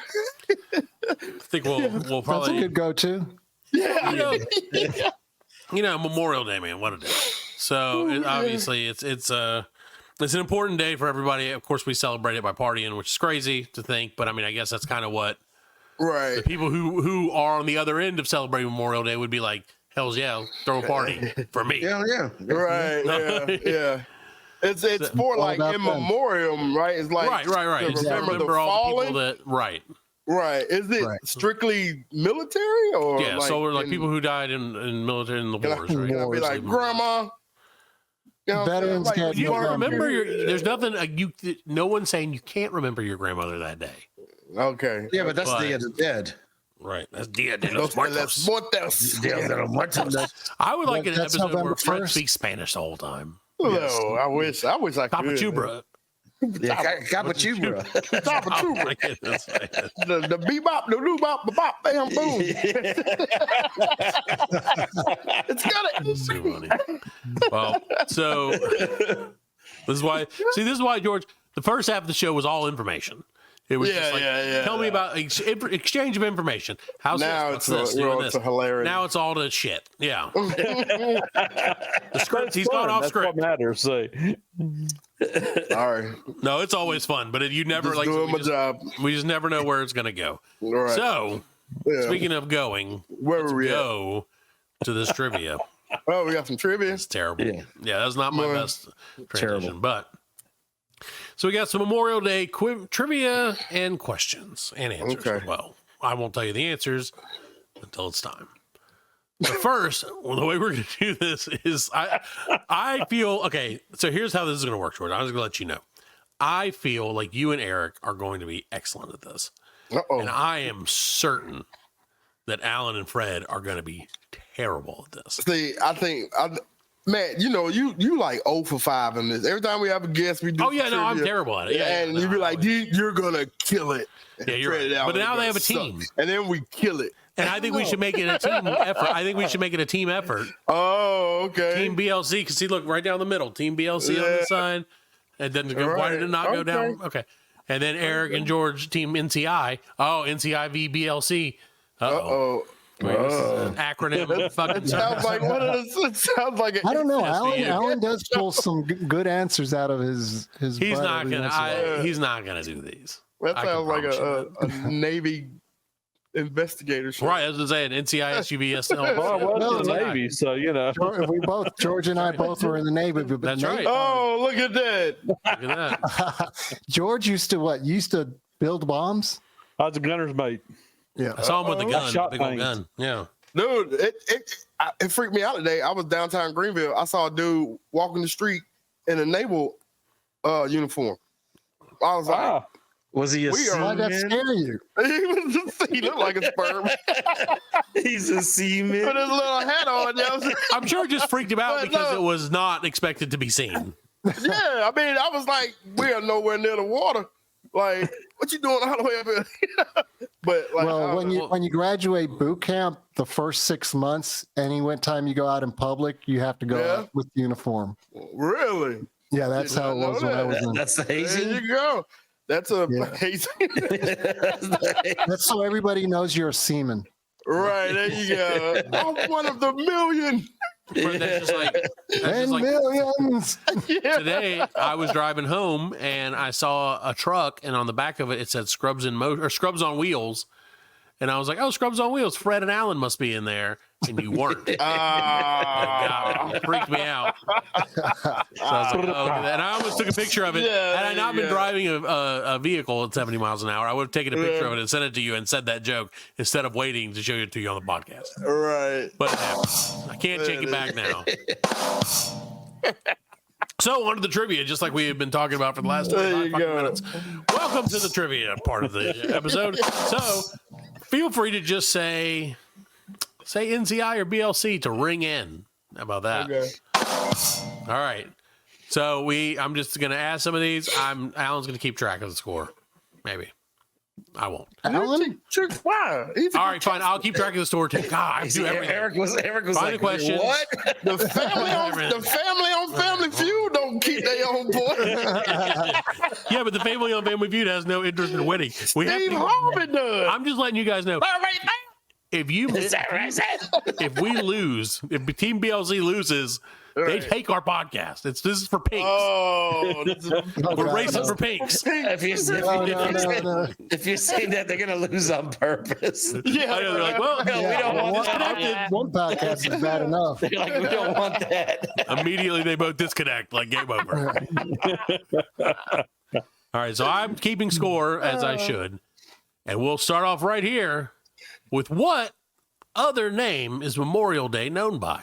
think we'll That's a probably good go-to. Memorial Day, man. What a day! So obviously it's an important day for everybody. Of course, we celebrate it by partying, which is crazy to think, but I mean, I guess that's kind of what the people who are on the other end of celebrating Memorial Day would be like. Hell's yeah, throw a party for me. Yeah. It's for like in memoriam, right? It's like right. To remember the all fallen. the people that Right. Is it strictly military or so like people who died in military in the wars, right? I'll be like grandma. Veterans can't You remember there's nothing no one's saying you can't remember your grandmother that day. Okay. Yeah, but that's Day of the Dead. Right. That's Dia de los Muertos. I would like an episode where Fred speaks Spanish the whole time. No, I wish I could. Capachubra. Yeah, Capachubra. Capachubra. The bebop, the doobop, the bop, bam, boom. It's got it. So funny. Well, so this is why George, the first half of the show was all information. It was just like, tell me about exchange of information. How's now this? What's this? Doing this. Hilarious. Now it's all the shit. Yeah. The script, he's gone off script. What matters. Sorry. No, it's always fun, but you never just doing my job. We just never know where it's going to go. Right. So, speaking of going, let's go to this trivia. Oh, we got some trivia. It's terrible. Yeah, that's not my best transition, but. So we got some Memorial Day trivia and questions and answers. Okay. Well, I won't tell you the answers until it's time. But first, the way we're going to do this is I feel, okay, so here's how this is going to work, George. I'm just going to let you know. I feel like you and Eric are going to be excellent at this. Uh-oh. And I am certain that Allan and Fred are going to be terrible at this. See, man, you like 0 for 5 in this. Every time we have a guest, we do. Oh, yeah, no, I'm terrible at it. Yeah, and you be like, you're going to kill it. Yeah, you're right. But now they have a team. And then we kill it. And I think we should make it a team effort. I think we should make it a team effort. Oh, okay. Team BLC, because see, look, right down the middle. Team BLC on the side. And then why did it not go down? Okay. And then Eric and George, Team NCI. Oh, NCI v BLC. Uh-oh. An acronym. Fucking it sounds like one of those. It sounds like I don't know. Allan does pull some good answers out of his. He's not gonna. He's not gonna do these. That sounds like a Navy investigator. Right, as I was saying, NCIS UBSL. Well, I was in the Navy, so George and I both were in the Navy. That's right. Oh, look at that! Look at that. George used to build bombs. I was a gunner's mate. Yeah, I saw him with a gun, big old gun. Yeah, dude, it freaked me out today. I was downtown Greenville. I saw a dude walking the street in a naval uniform. I was like, was he a seaman? Why'd that scare you? He looked like a sperm. He's a seaman. Put his little hat on. I'm sure it just freaked him out because it was not expected to be seen. Yeah, I mean, I was like, we are nowhere near the water. Like, what you doing all the way up here? But like, well, when you graduate boot camp, the first 6 months, any time you go out in public, you have to go out with uniform. Really? Yeah, that's how it was when I was in. That's the hazing. There you go. That's a hazing. That's so everybody knows you're a seaman. Right, there you go. I'm one of the million. That's just like millions. Today, I was driving home and I saw a truck, and on the back of it, it said Scrubs Scrubs on Wheels. And I was like, oh, Scrubs on Wheels. Fred and Allan must be in there. And you weren't. It freaked me out. So I was like, oh, and I almost took a picture of it. Had I not been driving a vehicle at 70 miles an hour, I would have taken a picture of it and sent it to you and said that joke instead of waiting to show it to you on the podcast. Right. But it happens. I can't take it back now. So, on to the trivia, just like we have been talking about for the last 25 minutes. Welcome to the trivia part of the episode. So, feel free to just say NCI or BLC to ring in. How about that? Okay. All right. So I'm just going to ask some of these. Allan's going to keep track of the score. Maybe. I won't. Alan? Why? All right, fine. I'll keep track of the story too. God, I do everything. Eric was Find like, the questions. what? The family on Family Feud don't keep their own point. Yeah, but the family on Family Feud has no interest in winning. Steve Harvey does. I'm just letting you guys know. If we lose, if Team BLZ loses, they take our podcast. This is for pinks. Oh, we're racing for pinks. If you say that, they're gonna lose on purpose. Yeah, I know, they're like, well, we don't want disconnected. One podcast is bad enough. They're like, we don't want that. Immediately, they both disconnect. Like game over. All right, so I'm keeping score as I should, and we'll start off right here with what other name is Memorial Day known by?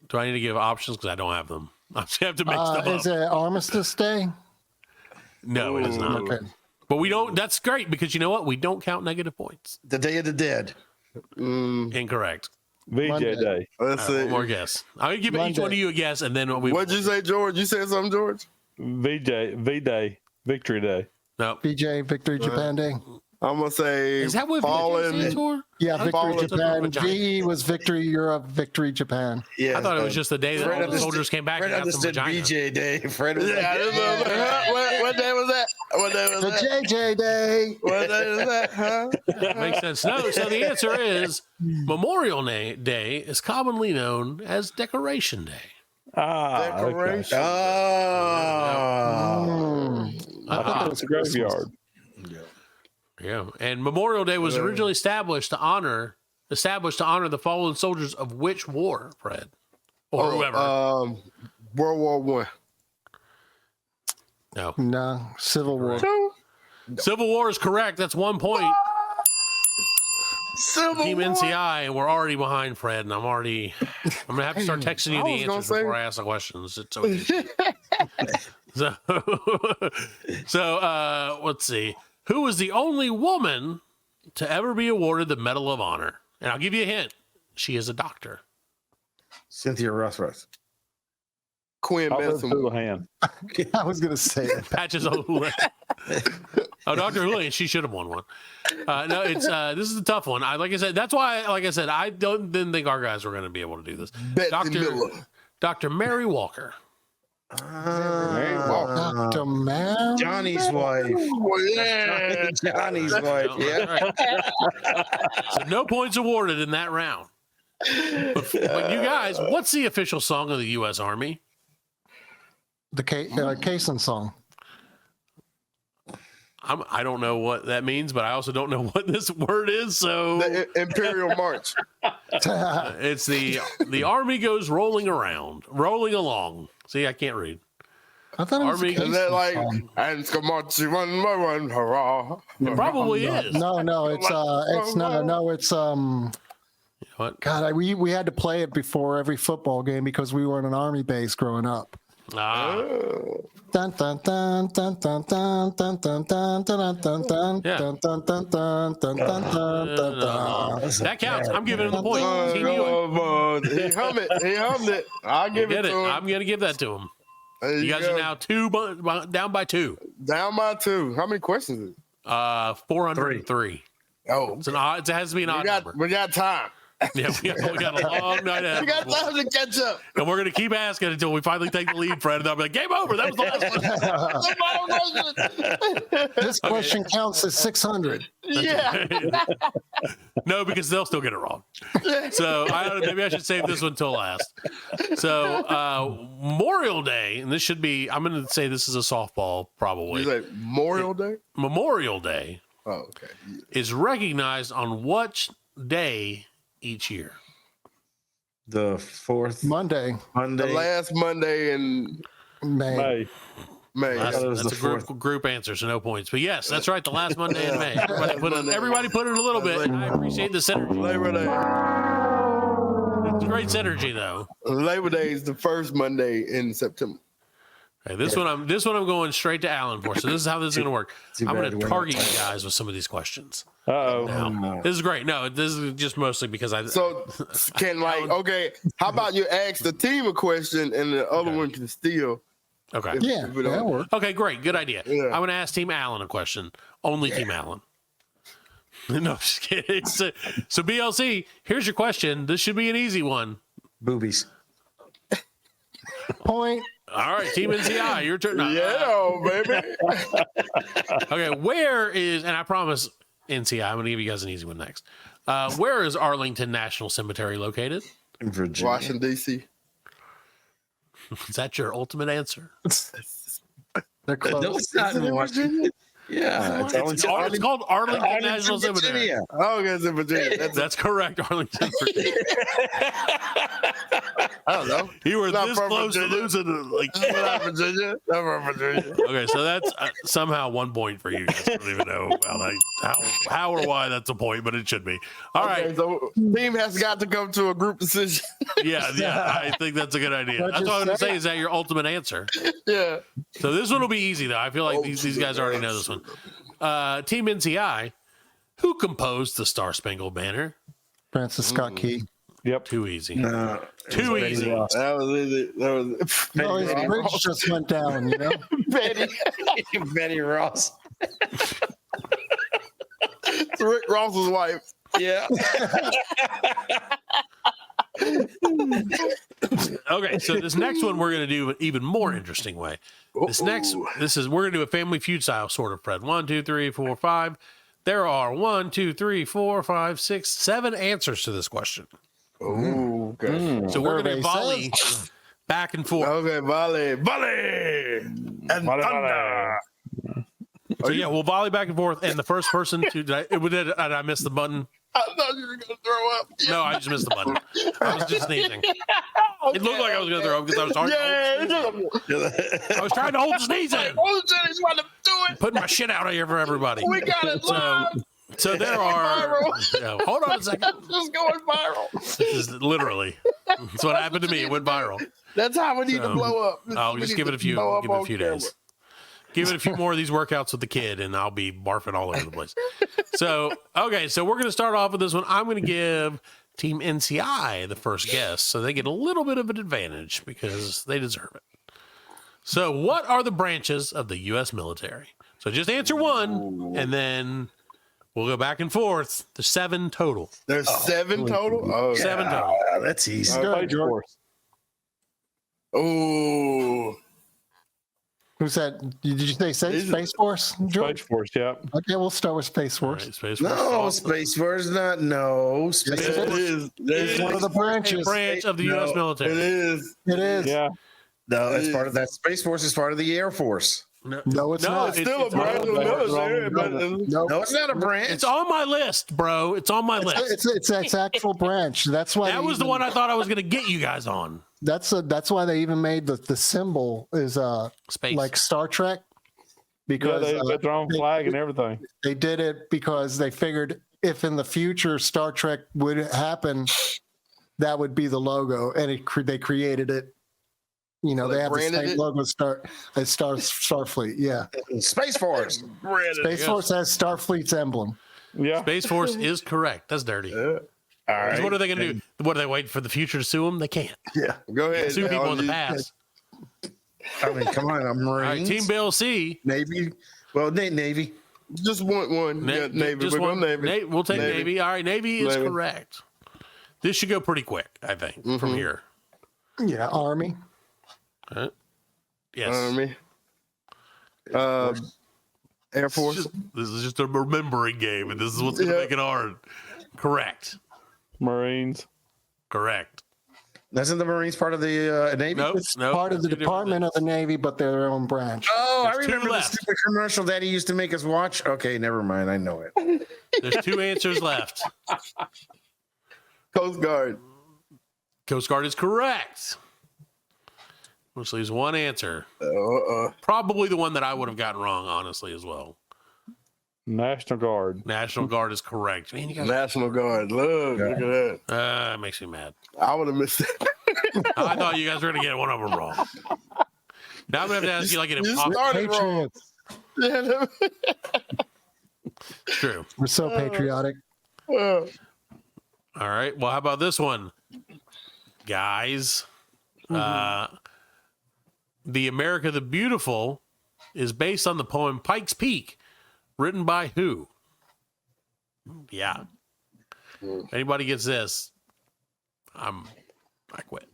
Do I need to give options? Because I don't have them. I just have to mix them up. Is it Armistice Day? No, it is not. Okay. But we don't. That's great because you know what? We don't count negative points. The Day of the Dead. Incorrect. VJ Monday. Day. Let's see. One more guess. I'm gonna give each Monday. one of you a guess, and then What'd you say, George? You said something, George? V-Day. Victory Day. No. BJ, Victory Japan Day. I'm gonna say Is that what Fallen. stands for? Yeah, Victory Fallen. Japan. V was Victory Europe, Victory Japan. Yeah, I thought it was just the day that Fred all the understood- soldiers came back Fred and got some understood vagina. BJ Day. Fred was Yeah, like, what day was that? What day was The that? JJ Day. What day was that? Huh? Makes sense. No, so the answer is Memorial Day is commonly known as Decoration Day. Decoration. oh. I thought it was a graveyard. Yeah, and Memorial Day was originally established to honor the fallen soldiers of which war, Fred, or whoever? World War One. No, No, Civil War. Civil War is correct. That's 1 point. Civil Team War. NCI, and we're already behind, Fred. And I'm gonna have to start texting you I the was gonna answers say- before I ask the questions. It's so easy. so let's see. Who was the only woman to ever be awarded the Medal of Honor? And I'll give you a hint. She is a doctor. Cynthia Rothroth. Quinn I'll Benson. Houlihan. I was going to say it. Patches O'Houlihan. Oh, Dr. Houlihan, she should have won one. No, it's this is a tough one. Like I said, I didn't think our guys were going to be able to do this. Betsy Miller. Dr. Mary Walker. Dr. Mary. Johnny's wife. Yeah. Johnny's wife. Yeah. Right. So no points awarded in that round. But you guys, what's the official song of the U.S. Army? The Kaysen song. I don't know what that means, but I also don't know what this word is. So The Imperial March. it's the Army goes rolling along. See, I can't read. I thought it was Army- a Is that Kaysen like, song. and it's marching one by one, hurrah. It probably is. No, it's not. No, it's What? God, we had to play it before every football game because we were in an army base growing up. Ah, Dun dun dun dun dun dun dun dun dun dun dun dun Yeah. dun dun dun dun dun dun dun dun. that counts. I'm giving him the point. Team Ewing. He hummed it. I'll give Get it it. to him. I'm gonna give that to him. There You guys go. are now down by 2. Down by 2. How many questions is it? 403. Oh, It's an odd. It has to be an odd number. we got time. Yeah, we got a long night ahead. We got time to catch up. And we're going to keep asking until we finally take the lead, Fred. And I'll be like, game over. That was the last one. This question counts as 600. Yeah. No, because they'll still get it wrong. So maybe I should save this one till last. So Memorial Day, and this should be, I'm going to say this is a softball probably. You say Memorial Day? Memorial Day Oh, okay. is recognized on what day each year? The fourth Monday, The Monday. last Monday in May. Hey, May. That's, it was that's the a group answer, so no points. But yes, that's right. The last Monday in May. Everybody put in a little bit. I appreciate the synergy. Labor Day. It's great synergy, though. Labor Day is the first Monday in September. Okay, this one I'm going straight to Allan for. So this is how this is going to work. I'm going bad to we're target not you guys with some of these questions. uh-oh. Now, this is great. No, this is just mostly because I. So can okay, how about you ask the team a question and the other one can steal Okay. Yeah, that works. Okay, great. Good idea. Yeah. I'm going to ask Team Allen a question. Only Team Allen. No, just kidding. So BLC, here's your question. This should be an easy one. Boobies. Point. All right, Team NCI, your turn. Baby. Okay, where is, and I promise NCI, I'm going to give you guys an easy one next. Where is Arlington National Cemetery located? In Virginia. Washington, D.C. Is that your ultimate answer? They're close. No, it's not in Washington. Yeah, It's called Arlington National Cemetery. Oh, it's in Virginia. That's correct, Arlington, Virginia. I don't know. You were Not this from close Virginia. to losing. Like, Not Virginia. Not from Virginia. okay, so that's somehow 1 point for you guys. I don't even know how or why that's a point, but it should be. All right. So team has got to come to a group decision. Yeah, I think that's a good idea. That's what I was going to say. Is that your ultimate answer? Yeah. So this one will be easy, though. I feel like these guys already know this one. Team NCI, who composed the Star Spangled Banner? Francis Scott Key. Yep. Too easy. No, Too easy. That was easy. That was No, his bridge just went down, you know? Betty Ross. Rick Ross's wife. Yeah. Okay, so this next one we're going to do an even more interesting way. We're going to do a Family Feud style sort of, Fred. 1, 2, 3, 4, 5. There are 1, 2, 3, 4, 5, 6, 7 answers to this question. Oh, okay. So we're going to volley back and forth. Okay, volley, and thunder. So yeah, we'll volley back and forth, and the first person to did I miss the button? I thought you were gonna throw up. No, I just missed the button. I was just sneezing. It looked like I was gonna throw up because I was hard. I was trying to hold the sneeze in. He's trying to do it. Putting my shit out here for everybody. We got it live. So there are. Hold on a second. It's just going viral. This is literally. That's what happened to me. It went viral. That's how we need to blow up. I'll just give it a few. Give it a few days. Give it a few more of these workouts with the kid, and I'll be barfing all over the place. So, okay, so we're going to start off with this one. I'm going to give Team NCI the first guess, so they get a little bit of an advantage because they deserve it. So, what are the branches of the U.S. military? So, just answer one, and then we'll go back and forth. There's 7 total. There's 7 total? Oh, 7 total. That's easy. Space Force. Oh. Who's that? Did you say Space Force? George? Space Force, yeah. Okay, we'll start with Space Force. Right, Space Force. No, Space Force, not no. Space Yes, Force. It is. It's one of the branches. Branch of the U.S. military. It is. It is. Yeah. No, that's part of that. Space Force is part of the Air Force. No, it's not. It's still a branch of the military, but No, it's not a branch. It's on my list, bro. It's on my list. It's actual branch. That's why That was the one I thought I was going to get you guys on. That's why they even made the symbol is Space. like Star Trek. Yeah, Because they got their own flag and everything. they did it because they figured if in the future Star Trek would happen, that would be the logo, and they created it. You know, they have the branded same it? logo as Starfleet. Yeah, Space Force. Space Force has Starfleet's emblem. Yeah. Space Force is correct. That's dirty. All 'Cause right. what are they going to do? What are they waiting for the future to sue them? They can't. go ahead. Sue people in the past. I mean, come on, I'm All right, Marines. Team Bill C. Navy. Well, Navy. Just one. Yeah, Navy. Just We're one. going Navy. We'll take Navy. All right, Navy is Navy. correct. This should go pretty quick, I think, from here. Yeah, Army. Yes. Army. Air Force. This is just a remembering game, and this is what's going to make it hard. Correct. Marines. Correct. Isn't the Marines part of the Navy? Nope. It's part of the Department of the Navy, but they're their own branch. Oh, I There's 2 remember the left. stupid commercial Daddy used to make us watch. Okay, never mind. I know it. There's 2 answers left. Coast Guard. Coast Guard is correct. Which leaves 1 answer. Uh-uh. Probably the one that I would have gotten wrong, honestly, as well. National Guard. National Guard is correct. Man, you guys, National Guard. Look at that. it makes me mad. I would have missed it. I thought you guys were going to get one of them wrong. Now I'm going to have to ask you like an You impossible. started wrong. Patriots. It's true. We're so patriotic. All right. Well, how about this one, guys? The America the Beautiful is based on the poem Pike's Peak, written by who? Yeah. If anybody gets this, I quit.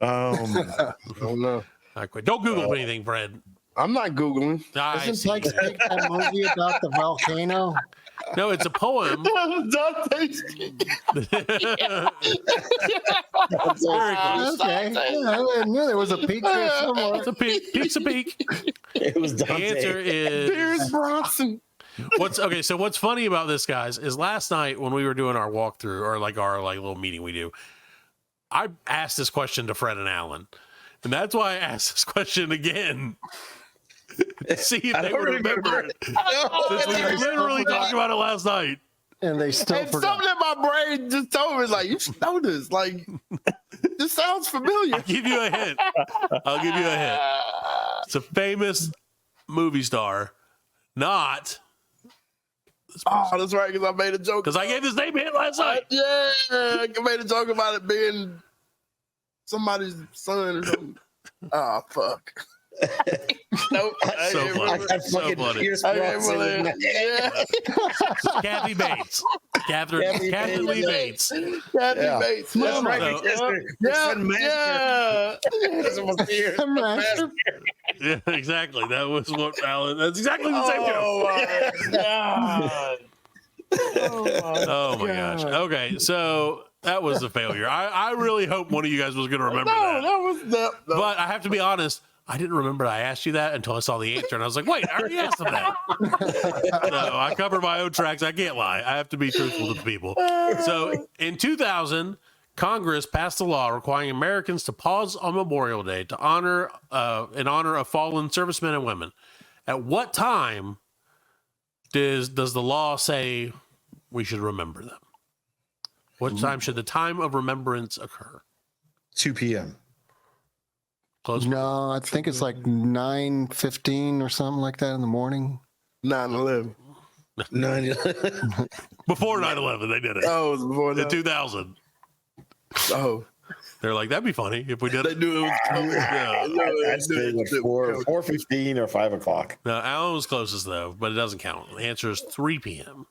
I don't know. I quit. Don't Google anything, Fred. I'm not Googling. Isn't Pike's Peak that movie about the volcano? No, it's a poem. Okay. I knew there was a peak there somewhere. It's a peak. Peak's a peak. It was The Dante. answer is Pierce Bronson. So what's funny about this, guys, is last night when we were doing our walkthrough or our little meeting we do, I asked this question to Fred and Allan, and that's why I asked this question again. To see if they would remember it. Since we literally talked about it last night. And they still And forgot. something in my brain just told me, like, you should know this. Like, this sounds familiar. I'll give you a hint. It's a famous movie star, not. Oh, that's right, because I made a joke. Because I gave this name a hint last night. Yeah, I made a joke about it being somebody's son or something. Oh, fuck. Nope. So funny. Pierce I can't Brosnan. believe it. Yeah. Kathy Bates. Catherine Lee Bates. Kathy Yeah. Bates. That's right. So- Because her Yeah, son massacred. yeah. Because it was Pierce. Master- Yeah, exactly. That was what Allan. That's exactly the same joke. Oh, my God. Oh my gosh. Okay, so that was a failure. I really hope one of you guys was going to remember No, that. that was no. But I have to be honest. I didn't remember I asked you that until I saw the answer, and I was like, "Wait, I already asked them that." No, I cover my own tracks. I can't lie. I have to be truthful to the people. So, in 2000, Congress passed a law requiring Americans to pause on Memorial Day to honor in honor of fallen servicemen and women. At what time does the law say we should remember them? What time should the time of remembrance occur? 2 p.m. Close. No, I think it's like 9:15 or something like that in the morning. 9/11. 9/11. Before 9/11, they did it. Oh, it was before In that. 2000. Oh, They're like, that'd be funny if we did they it. knew it was coming. Yeah. I'd say like 4:15 or 5 o'clock. No, Allan was closest, though, but it doesn't count. The answer is 3 p.m.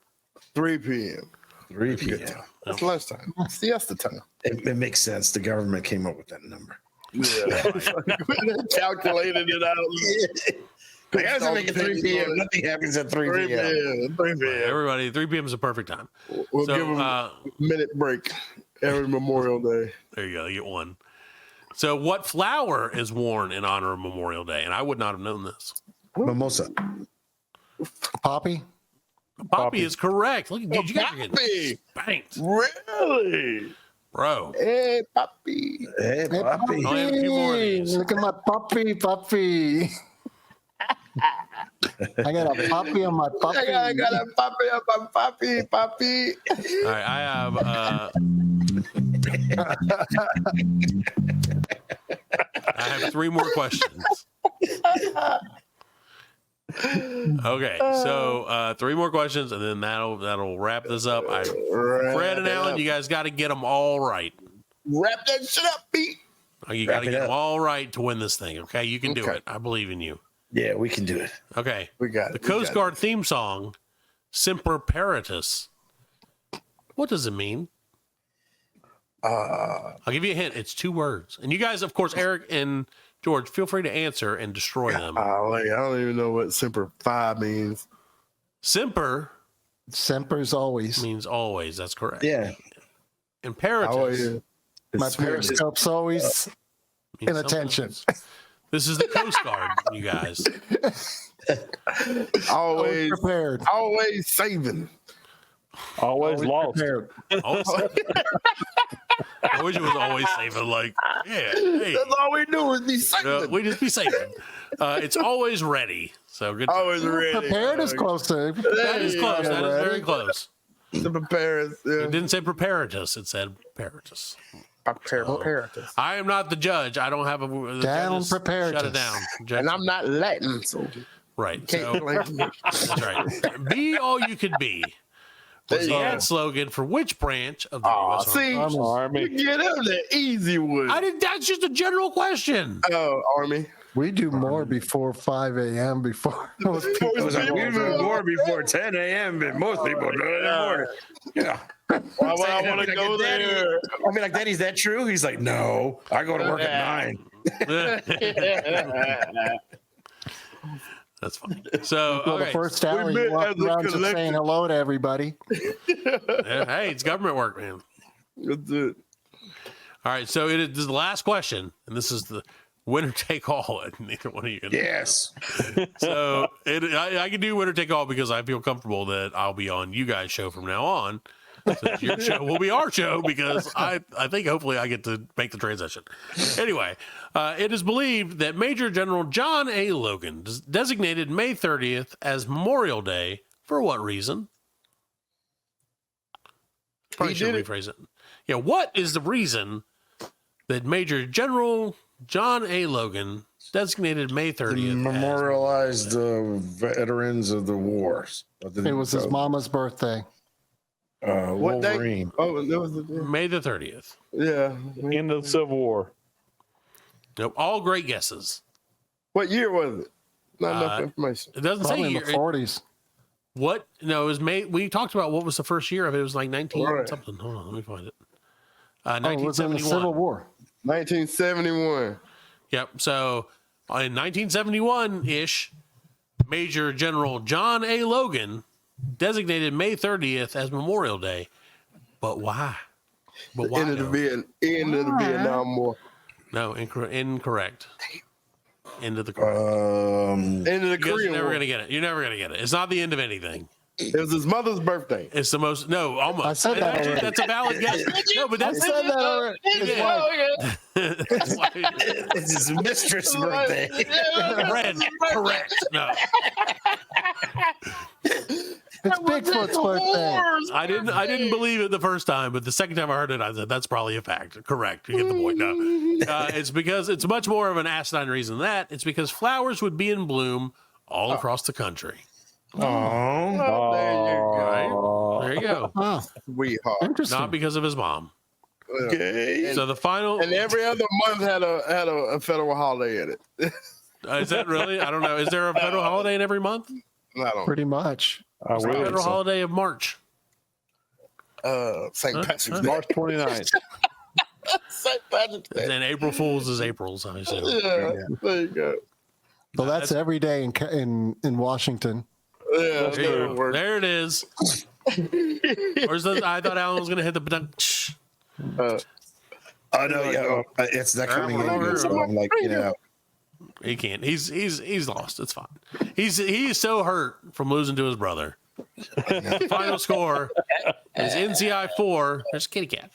3 p.m. 3 p.m. That's lunchtime. Siesta time. It makes sense. The government came up with that number. Yeah. Calculated it out. I gotta make it 3 p.m. Nothing happens at 3 3 p.m. p.m. 3 p.m. Everybody, 3 p.m. is a perfect time. We'll So, give them a minute break every Memorial Day. There you go. You get one. So, what flower is worn in honor of Memorial Day? And I would not have known this. Mimosa. Poppy? Poppy is correct. Look, dude, you guys are Poppy. getting spanked, Really? bro. Hey, puppy. Hey, Hey, Poppy. I have a few more of these. Look at my puppy. I got a puppy on my puppy. I got a puppy on my puppy. All right, I have. I have 3 more questions. Okay, so 3 more questions, and then that'll wrap this up. Fred and Allan, you guys got to get them all right. Wrap that shit up, Pete. You got to Wrap it get them up. all right to win this thing. Okay, you can do Okay. it. I believe in you. Yeah, we can do it. Okay, We got the it. Coast Guard theme song, "Semper Paratus." What does it mean? I'll give you a hint. It's 2 words, and you guys, of course, Eric and George, feel free to answer and destroy them. I don't even know what Semper Fi means. Semper Semper's always. means always. That's correct. Yeah. Imperatus Always. My periscope's always means in something attention. else. This is the Coast Guard, you guys. Always prepared. Always saving. Always lost. Prepared. Always, I wish it was always saving. Like, yeah, hey, That's all we do is be saving. we just be saving. It's always ready. So good. job. Always ready. Prepared is close to. That is close. That is very Ready. close. To prepare us. It Yeah. didn't say preparatus. It said preparatus. Prepare us. I am not the judge. I don't have a the Down judges preparatus. Shut it down. Judge- And I'm not Latin, so right. can't So blame me. that's right. Be all you could be. Was the There you ad go. slogan for which branch of the Oh, U.S. Army? see, Army. you get him the easy one. That's just a general question. Oh, Army. We do more before 5 a.m. before most people. It was like, we do more before 10 a.m. than most people do in the morning. Yeah. Why would I want to go there? I mean, like, Daddy, is that true? He's like, no, I go to work at 9. That's funny. So, Well, the first hour, you walk around just saying hello to everybody. Hey, it's government work, man. That's it. All right, so this is the last question, and this is the winner take all. Neither one of you. Yes. So I can do winner take all because I feel comfortable that I'll be on you guys' show from now on. So your show will be our show because I think hopefully I get to make the transition. Anyway, it is believed that Major General John A. Logan designated May 30th as Memorial Day for what reason? Probably should rephrase it. Yeah, what is the reason that Major General John A. Logan designated May 30th? Memorialized the veterans of the wars. It was his mama's birthday. What day? Wolverine. Oh, that was the day. May the 30th. Yeah. End of the Civil War. Nope, all great guesses. What year was it? Not enough information. It doesn't Probably say in year. the 40s. What? No, it was May. We talked about what was the first year of it. It was like 19 Right. something. Hold on, let me find it. It was in the 1971. Civil War. 1971. Yep. So in 1971-ish, Major General John A. Logan designated May 30th as Memorial Day. But why? But why? End of the Vietnam War. No, incorrect. End of the End of the You guys are Korean never War. gonna get it. You're never gonna get it. It's not the end of anything. It was his mother's birthday. It's the most. No, almost. I said that Actually, already. that's a valid guess. No, but that's I said that already. That's why- It's his mistress' birthday. Red, correct. No, It's Bigfoot's birthday. I didn't believe it the first time, but the second time I heard it, I said that's probably a fact. Correct. You get the point. No, it's because it's much more of an asinine reason than that. It's because flowers would be in bloom all across the country. Oh, there you go. Right? There you go. Oh, Sweetheart. interesting. Not because of his mom. Okay. So the final And every other month had a federal holiday in it. is that really? I don't know. Is there a federal holiday in every month? I don't. Pretty much. I The wish. federal holiday of March. St. Patrick's Day. March 29th. St. Patrick's Day. And then April Fool's is April's, I assume. Yeah, there you go. Well, that's every day in Washington. Yeah, There, you go. There it is. Where's the? I thought Allan was going to hit the. Oh no, yeah, it's not coming in. So I'm like, you know, He can't. He's lost. It's fine. He's so hurt from losing to his brother. Final score is NCI 4. There's a kitty cat.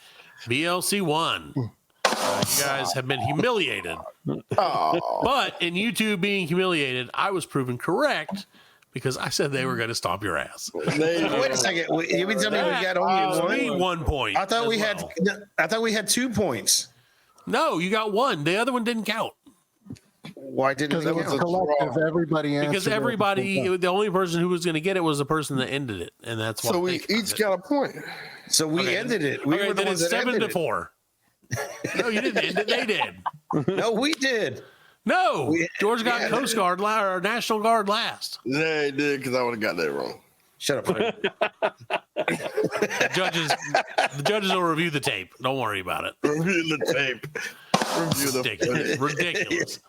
BLC 1. You guys have been humiliated. But in you two being humiliated, I was proven correct because I said they were going to stomp your ass. wait a second. You mean tell me we got only one? 1 point. I thought we as had. well. I thought we had 2 points. No, you got one. The other one didn't count Why didn't Because it it was count? collective. Everybody answered. because everybody. The only person who was going to get it was the person that ended it, and that's why. So we each got a point. So we ended it. We Okay, were the then ones it's that 7 ended to 4. No, you didn't end it. They did. it. No, we did. No, George got Coast Guard or National Guard last. They did because I would have got that wrong. Shut up. The judges will review the tape. Don't worry about it. Review the tape. Review the Ridiculous.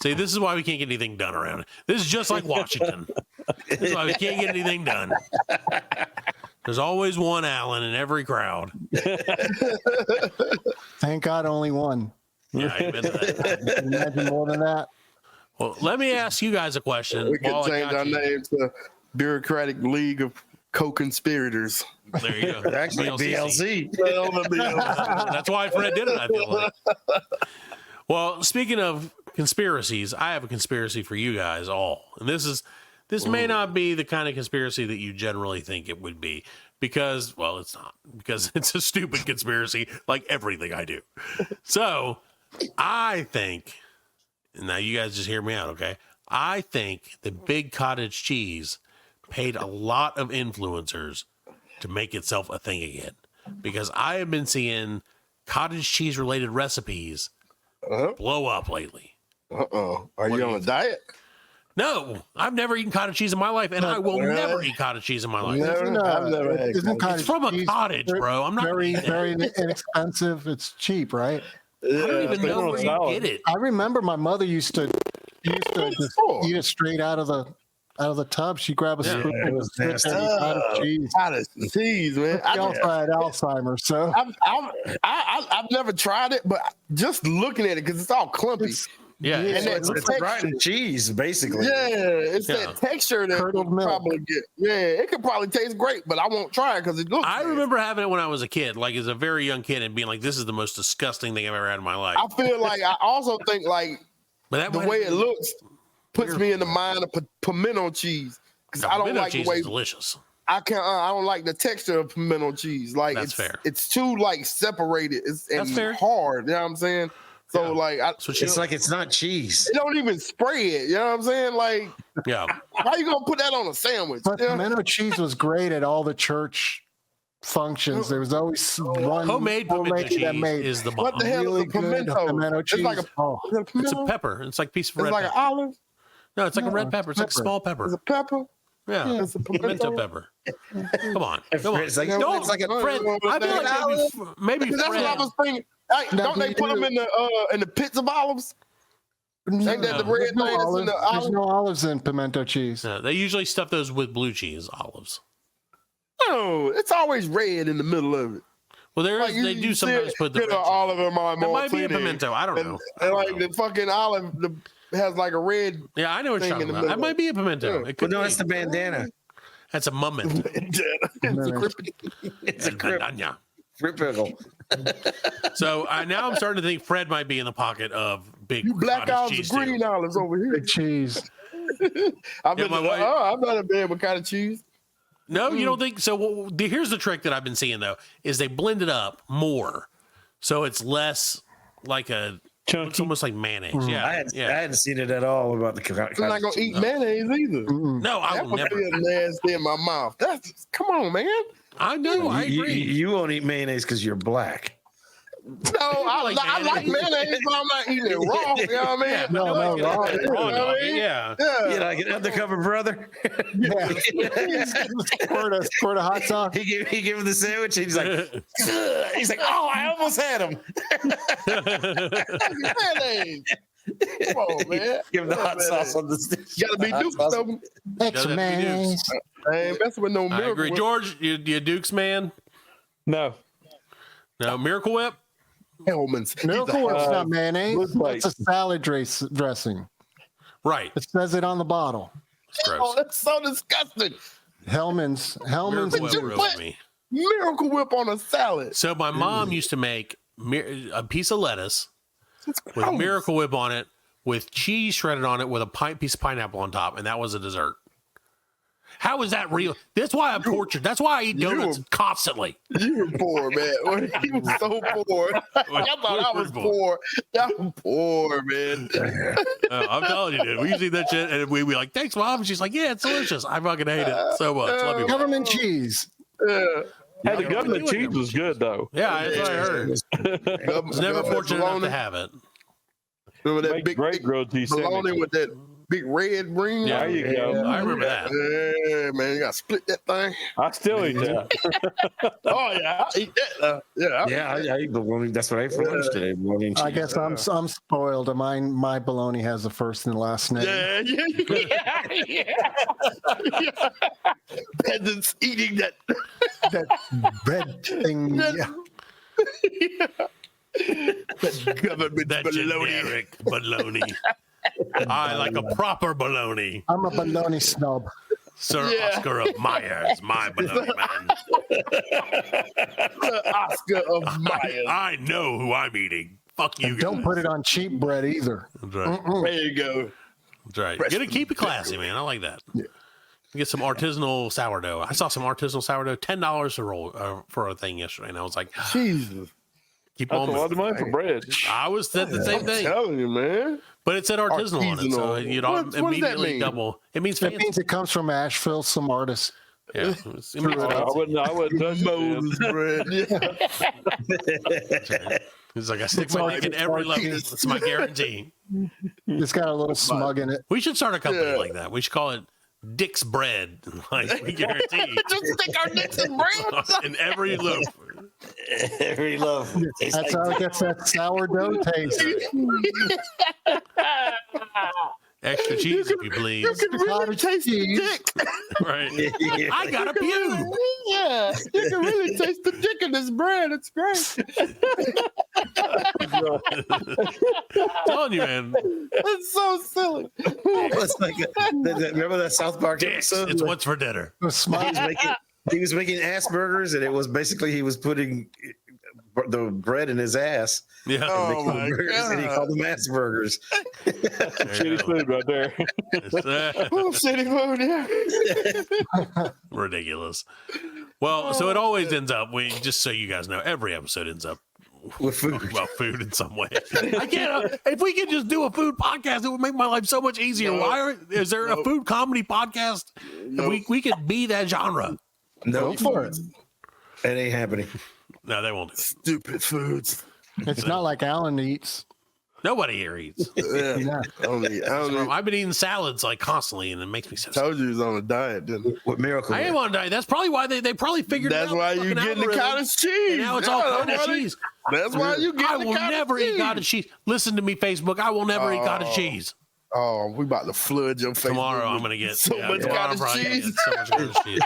See, this is why we can't get anything done around it. This is just like Washington. This is why we can't get anything done. There's always one Allan in every crowd. Thank God, only one. Yeah, amen to that. Imagine more than that. Well, let me ask you guys a question. We could while I change got our you. name to Bureaucratic League of Co-Conspirators. There you go. Actually, BLC. That's why Fred did it, I feel like. Well, speaking of conspiracies, I have a conspiracy for you guys all. And this may not be the kind of conspiracy that you generally think it would be because, well, it's not. Because it's a stupid conspiracy like everything I do. So, I think, and now you guys just hear me out, okay? I think the big cottage cheese paid a lot of influencers to make itself a thing again. Because I have been seeing cottage cheese related recipes blow up lately. Are you on a diet? No, I've never eaten cottage cheese in my life, and I will never eat cottage cheese in my life. I've never had It's from a cottage, bro. I'm not very inexpensive. It's cheap, right? I don't even know where you get it. I remember my mother used to just eat it straight out of the tub. She grab a scoop and was stick nasty. cottage cheese. Cottage cheese, man. She also had Alzheimer's, so I've never tried it, but just looking at it because it's all clumpy. Yeah, and It's rotten cheese, basically. Yeah, it's that texture that Curdled would milk. probably get. Yeah, it could probably taste great, but I won't try it because it looks. I bad. remember having it when I was a kid, like as a very young kid, and being like, "This is the most disgusting thing I've ever had in my life." I feel like I also think like But that the might way have it been- looks puts me in the mind of pimento cheese because I don't pimento like cheese the way is delicious. I don't like the texture of pimento cheese. Like That's it's fair. It's too like separated. It's That's and fair. hard. You know what I'm saying? So like It's like it's not cheese. it don't even spray it. You know what I'm saying? Like Yeah, how you gonna put that on a sandwich? but You know? pimento cheese was great at all the church functions. There was always one homemade pimento that cheese made is the bomb. What the hell really is a pimento? good pimento cheese. It's like a, Oh. is it a It's pimento? a pepper. It's like a piece of It's red like an pepper. olive. No, it's like a No, red pepper. It's like a pepper. small It's pepper. a pepper. Yeah, It's a pimento pimento. pepper. Come on, come on. It's like- Don't, it's like a- Fred. I feel like maybe That's what I Fred. was thinking. Hey, No, don't they you put them do. in the pits of olives? Ain't that the red There's thing that's in olives. the There's olive? no olives in pimento cheese. They usually stuff those with blue cheese olives. No, it's always red in the middle of it. Well, there is. Like, They you do see sometimes it, put the get red an cheese. olive in my It might be a martini, pimento. I don't know. And like the fucking olive has like a red. Yeah, I know what you're thing talking in the about. That middle. might be a pimento. Yeah. It could But no, be. it's the bandana. That's a mumment. It's a crispy. It's a crip pickle. So now I'm starting to think Fred might be in the pocket of big You black cottage olives, cheese and green too. olives over here. Big cheese. I've Yeah, been. my wife- I'm not in bed with cottage cheese. No, you don't think so? Well, here's the trick that I've been seeing though: is they blend it up more, so it's less like a. Chunky. It's almost like mayonnaise. Yeah, I yeah. hadn't seen it at all about the I'm not gonna eat mayonnaise either. No, I That will would never. feel nasty in my mouth. That's come on, man. I know. I You, agree. you won't eat mayonnaise because you're black. No, I like mayonnaise, but I'm not eating it raw. You know what I mean? No, Like, raw. raw You know what dog, I mean? yeah. You like an undercover brother? Yeah. Squirt a hot sauce. He gave him the sandwich. And he's like, "Ugh." He's like, oh, I almost had him. Mayonnaise. Come on, man. Give him the hot sauce on the stick. You gotta be Hot Dukes, sauce. though. Extra Gotta be mayonnaise. I ain't messing with no I Miracle agree, Whip. George. You Duke's man. No. No Miracle Whip. Hellman's. Miracle Whip's not mayonnaise. Blue plate. It's a salad dressing. Right. It says it on the bottle. It's Oh, gross. that's so disgusting. Hellman's Miracle Whip you ruined put- me. Miracle Whip on a salad. So my mom used to make a piece of lettuce with a gross. Miracle Whip on it, with cheese shredded on it, with a piece of pineapple on top, and that was a dessert. How is that real? That's why I'm tortured. That's why I eat donuts constantly. You were poor, man. He was so poor. I thought I was poor. Y'all poor, man. I'm telling you, dude. We usually eat that shit, and we be like, "Thanks, mom." And she's like, "Yeah, it's delicious. I fucking hate it so much." Love you, Mom. Government cheese. Yeah. Hey, the government cheese was good though. Yeah, that's what I heard. I was never fortunate enough to have it. Remember that Make big great grilled cheese bologna sandwich. with that big red ring? Yeah, There you go. I remember that. Yeah, man, you gotta split that thing. I still eat that. Oh yeah, I eat that. Yeah, Yeah, I eat bologna. That's what I ate for lunch today. Bologna and I cheese. guess I'm spoiled. My bologna has the first and last name. yeah. Peasants eating that. That red thing. Yeah. That government That bologna. generic bologna. I like a proper bologna. I'm a bologna snob. Sir Yeah. Oscar of Myers, my bologna man. Oscar of Myers. I know who I'm eating. Fuck you. And don't guys. put it on cheap bread either. That's right. There you go. That's right. Gotta keep it classy, man. I like that. Yeah. Get some artisanal sourdough. I saw some artisanal sourdough, $10 a roll for a thing yesterday, and I was like, Jesus. keep That's on. a lot of money for bread. I was said the same I'm thing, telling you, man. but it said artisanal on it, so Artisanal. you'd What does that immediately mean? double. It means It fancy. means it comes from Asheville, some artists. Yeah, it means I fancy. wouldn't touch it. Moses bread. Yeah. He's like, I stick my dick in every level. That's my guarantee. It's got a little smug in it. We should start a company like that. We should call it Dick's Bread. Like, we guarantee. Just stick our dicks in bread. In every loaf. Every love. That's how it gets that sourdough taste. Extra cheese, if you please. You can really taste the dick. Right. I got a pew. Yeah, you can really taste the dick in this bread. It's great. Telling you, man. It's so silly. It's like remember that South Park Dicks. episode? It's what's for dinner. He was making ass burgers, and it was basically he was putting the bread in his ass. Yeah. Oh my God. And he called them ass burgers. Shitty food right there. Oh, shitty food, yeah. Ridiculous. Well, so it always ends up. Just so you guys know, every episode ends up With food. talking about food in some way. I can't. If we could just do a food podcast, it would make my life so much easier. No. Is there a food comedy podcast? If we could be that genre. No, for it. It ain't happening. No, they won't do it. Stupid foods. It's not like Allan eats. Nobody here eats. Yeah. I don't I've been eating salads like constantly, and it makes me so sick. told you he was on a diet, didn't I? What miracle? I am on a diet. That's probably why they probably figured That's it out. why the you fucking getting the algorithm. cottage cheese. And now it's all Yeah, cottage that's why cheese. That's why you I getting the will cottage never cheese. eat cottage cheese. Listen to me, Facebook. I will never eat cottage cheese. Oh, we about to flood your face. Tomorrow I'm gonna get so much tomorrow I'm cottage probably gonna cheese. get so much cottage cheese.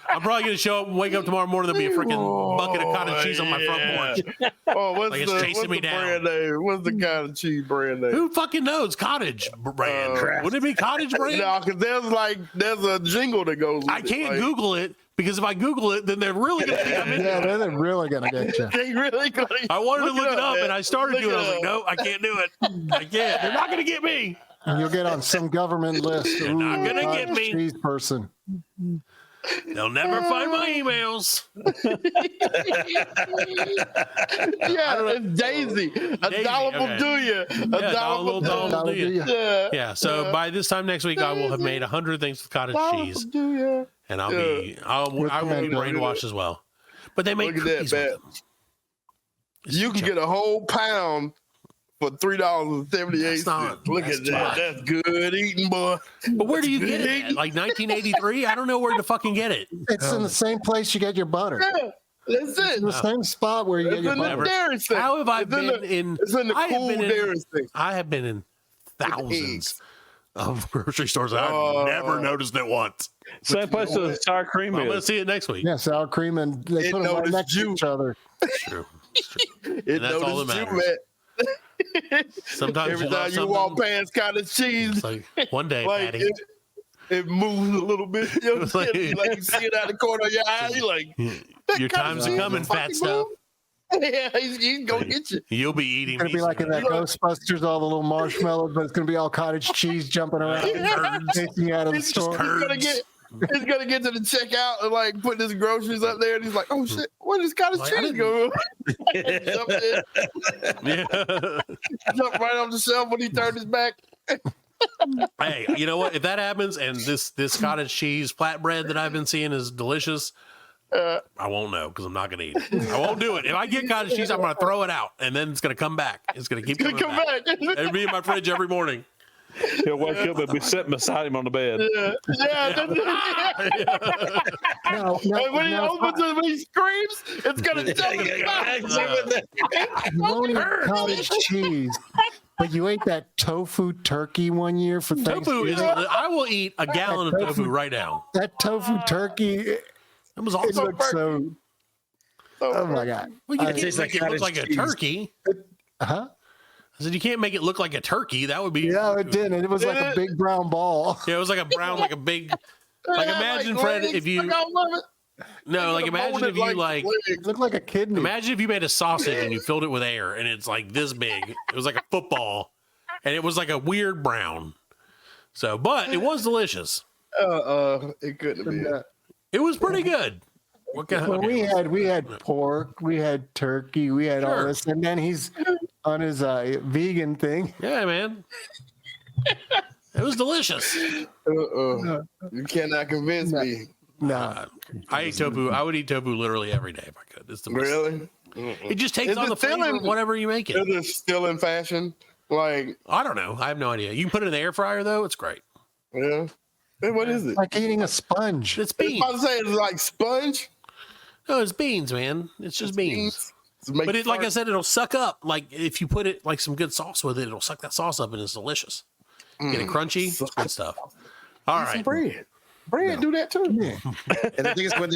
I'm probably gonna show up and wake up tomorrow morning. There'll be a freaking bucket of cottage cheese on my front porch. Oh, what's Like it's the, chasing what's me the down. brand name? What's the cottage cheese brand name? Who fucking knows? Cottage brand. Wouldn't it be cottage brand? No, because there's a jingle that goes with I can't it. Google it because if I Google it, then they're really gonna think I'm in Yeah, there. they're really gonna get you. They really gonna, I wanted to look it up man. and I started Look doing it. I it was like, up. no, I can't do it. I can't. They're not gonna get me. And you'll get on some government list. They're not gonna cottage get me. cheese person. They'll never find my emails. Yeah, it's Daisy. A Daisy, dollar will okay. do you. A Yeah, dollar will do dollar will do you. you. Yeah. So by this time next week, I will have made 100 things with cottage Dollar cheese, will do you. and I will be brainwashed as well. But they make Look at that, cookies man. with them. You can get a whole pound for $3.78. That's not- Look that's at too that. much. That's good eating, boy. But where do you get it? At? Like 1983? I don't know where to fucking get it. It's in the same place you get your butter. Yeah, that's it. In the same spot where you It's get your in the butter. dairy section. How have I It's been in? It's in the I have cool been in- dairy section. I have been in thousands of grocery stores. And Oh. I've never noticed it once. Same place the sour cream I'm gonna is. see it next week. Yeah, sour cream, and they It put them right noticed next to you. each other. It's true. It's true. It that's all that noticed you, matters. man. Sometimes Every you love time you walk something, past cottage cheese, it's like one day, like Patty. it moves a little bit. You know, It's like- like you see it out the corner of your eye. You like, that Your cottage time's cheese coming, is fat fucking stuff. move. Yeah, he's gonna get you. You'll be eating. It's gonna me be like in some that Ghostbusters, all the little marshmallows, but it's gonna be all cottage cheese jumping around, chasing you out of the He's just store. gonna get. He's gonna get to the checkout and like put his groceries up there, and he's like, "Oh shit, where does cottage Like, I cheese didn't- go?" Jump in, Yeah. jump right off the shelf when he turned his back. Hey, you know what? If that happens and this cottage cheese flatbread that I've been seeing is delicious, I won't know because I'm not going to eat it. I won't do it. If I get cottage cheese, I'm going to throw it out, and then it's going to come back. It's going to keep coming Come back. back. It'll be in my fridge every morning. He'll wake up and be sitting beside him on the bed. Yeah. No, And when he no, opens it, when he screams, it's gonna jump in the you won't eat cottage cheese, but you ate that tofu turkey one year for Tofu Thanksgiving. is. I will eat a gallon of tofu right now. That tofu turkey, it It was awesome. looks so. Oh my god! Well, you I- can't tastes make like it look cottage like a cheese. turkey. Huh? I said you can't make it look like a turkey. That would be. Yeah, it did, and it was like a big brown ball. Yeah, it was like a brown, like a big. Like imagine, Fred, if you. No, like imagine if you like. It looked like a kidney. Imagine if you made a sausage and you filled it with air and it's like this big. It was like a football, and it was like a weird brown. So, but it was delicious. It couldn't have been. It was pretty good. What kind Well, of, we had pork, we had turkey, we had all Sure. this, and then he's on his vegan thing. Yeah, man. It was delicious. You cannot convince me. No, I eat tofu. I would eat tofu literally every day if I could. It's the best. Really? It just takes Is on it the still flavor in- of whatever you make it. Is it still in fashion? Like, I don't know. I have no idea. You can put it in the air fryer though. It's great. yeah. Hey, what is it? Like eating a sponge. It's I was beans. about to say it's like sponge. No, it's beans, man. It's just beans. To make But it, like I fart. said, it'll suck up. Like if you put it like some good sauce with it, it'll suck that sauce up and it's delicious. Get it crunchy. It's good stuff. All Some right. bread. Bread do that too. And the thing is, when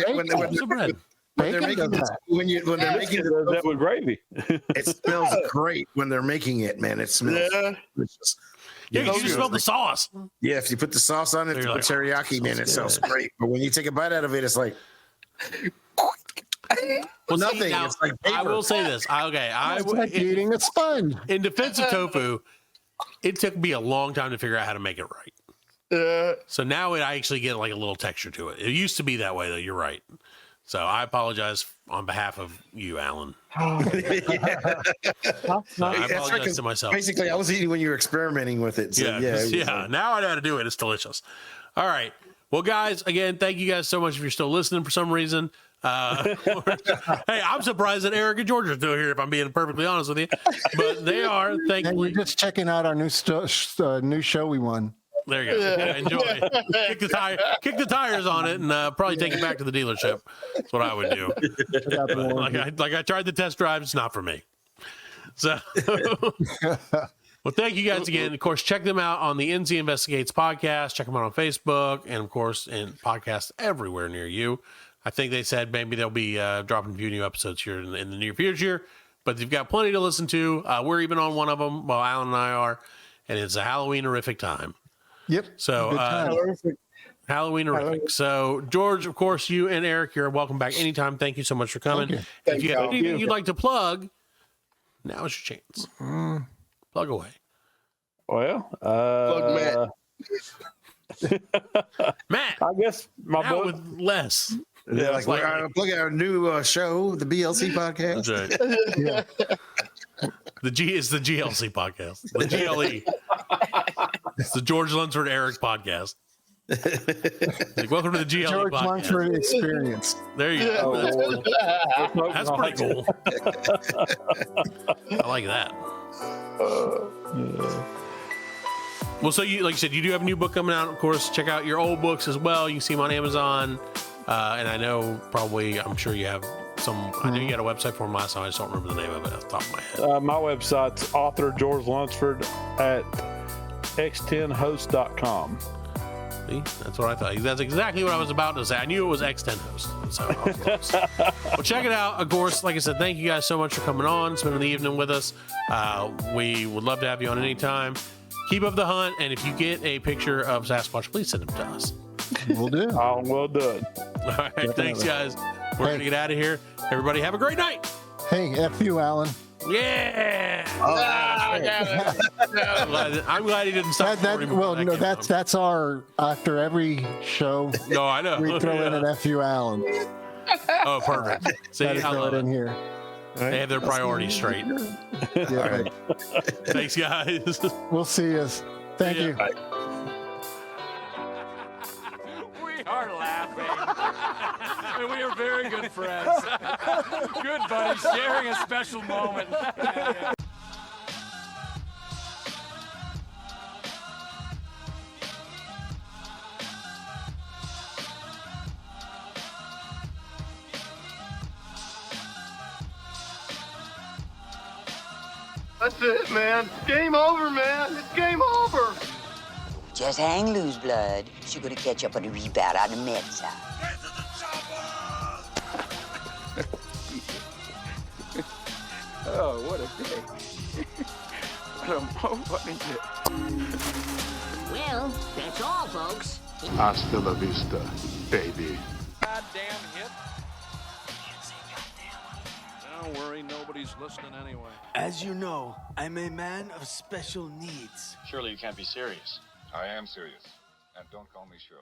bread. they're making this, when they're making Biscuit does that with gravy. it smells great when they're making it, man. It smells delicious. Yeah, you just smell the sauce. Yeah, if you put the sauce on it, You're the like, teriyaki, man, it smells great. But when you take a bite out of it, it's like Well, nothing. see, now, It's like I paper. will say this. It's like eating a sponge. In defense of tofu, it took me a long time to figure out how to make it right. So now I actually get like a little texture to it. It used to be that way, though. You're right. So I apologize on behalf of you, Allan. So I apologize to myself. Basically, I was eating when you were experimenting with it. So, Yeah. Now I know how to do it. It's delicious. All right. Well, guys, again, thank you guys so much if you're still listening for some reason. Hey, I'm surprised that Eric and George are still here, if I'm being perfectly honest with you. But they are. And Thankfully. you're just checking out our new show we won. There you go. Yeah, enjoy. Kick the tires on it, and probably take it back to the dealership. That's what I would do. Like I tried the test drive. It's not for me. So, well, thank you guys again. Of course, check them out on the NC Investigates podcast. Check them out on Facebook, and of course, in podcasts everywhere near you. I think they said maybe they'll be dropping a few new episodes here in the near future. But you've got plenty to listen to. We're even on one of them, while Allan and I are, and it's a Halloween-horrific time. Yep. So Halloween horrific. So George, of course, you and Eric, you're welcome back anytime. Thank you so much for coming. If you have anything you'd like to plug, now is your chance. Plug away. Well, Plug Matt. I guess my now book. with less. Yeah, like we're plugging our new show, the BLC podcast. That's right. Yeah. It's the GLC podcast. The GLE. It's the George Lunsford Eric podcast. Like, welcome to the GLE George podcast. Lunsford experience. There you go. That's pretty cool. I like that. Well, so you, like you said, you do have a new book coming out. Of course, check out your old books as well. You can see them on Amazon. And I know I'm sure you have some. I know you got a website for them last time. I just don't remember the name of it off the top of my head. My website's author George Lunsford at x10host.com. See, that's what I thought. That's exactly what I was about to say. I knew it was X10 host. So I was close. Well, check it out. Of course, like I said, thank you guys so much for coming on, spending the evening with us. We would love to have you on anytime. Keep up the hunt, and if you get a picture of Sasquatch, please send them to us. We'll do. Well done. All right, thanks, guys. We're going to get out of here. Everybody have a great night. Hey, F you, Allan. Yeah. I'm glad he didn't stop. That's our after every show. No, I know. We throw in an F you, Allan. Oh, perfect. See, I throw love it in here. They have their priorities straight. Yeah. Thanks, guys. We'll see you. Thank you. We are laughing. And we are very good friends. Good buddies, sharing a special moment. That's it, man. Game over, man. It's game over. Just hang loose, blood. She's gonna catch up on the rebound on the med side. Oh, what a day. What a day. Well, that's all, folks. Hasta la vista, baby. Goddamn hit. Don't worry, nobody's listening anyway. As you know, I'm a man of special needs. Surely you can't be serious. I am serious. And don't call me Shirley.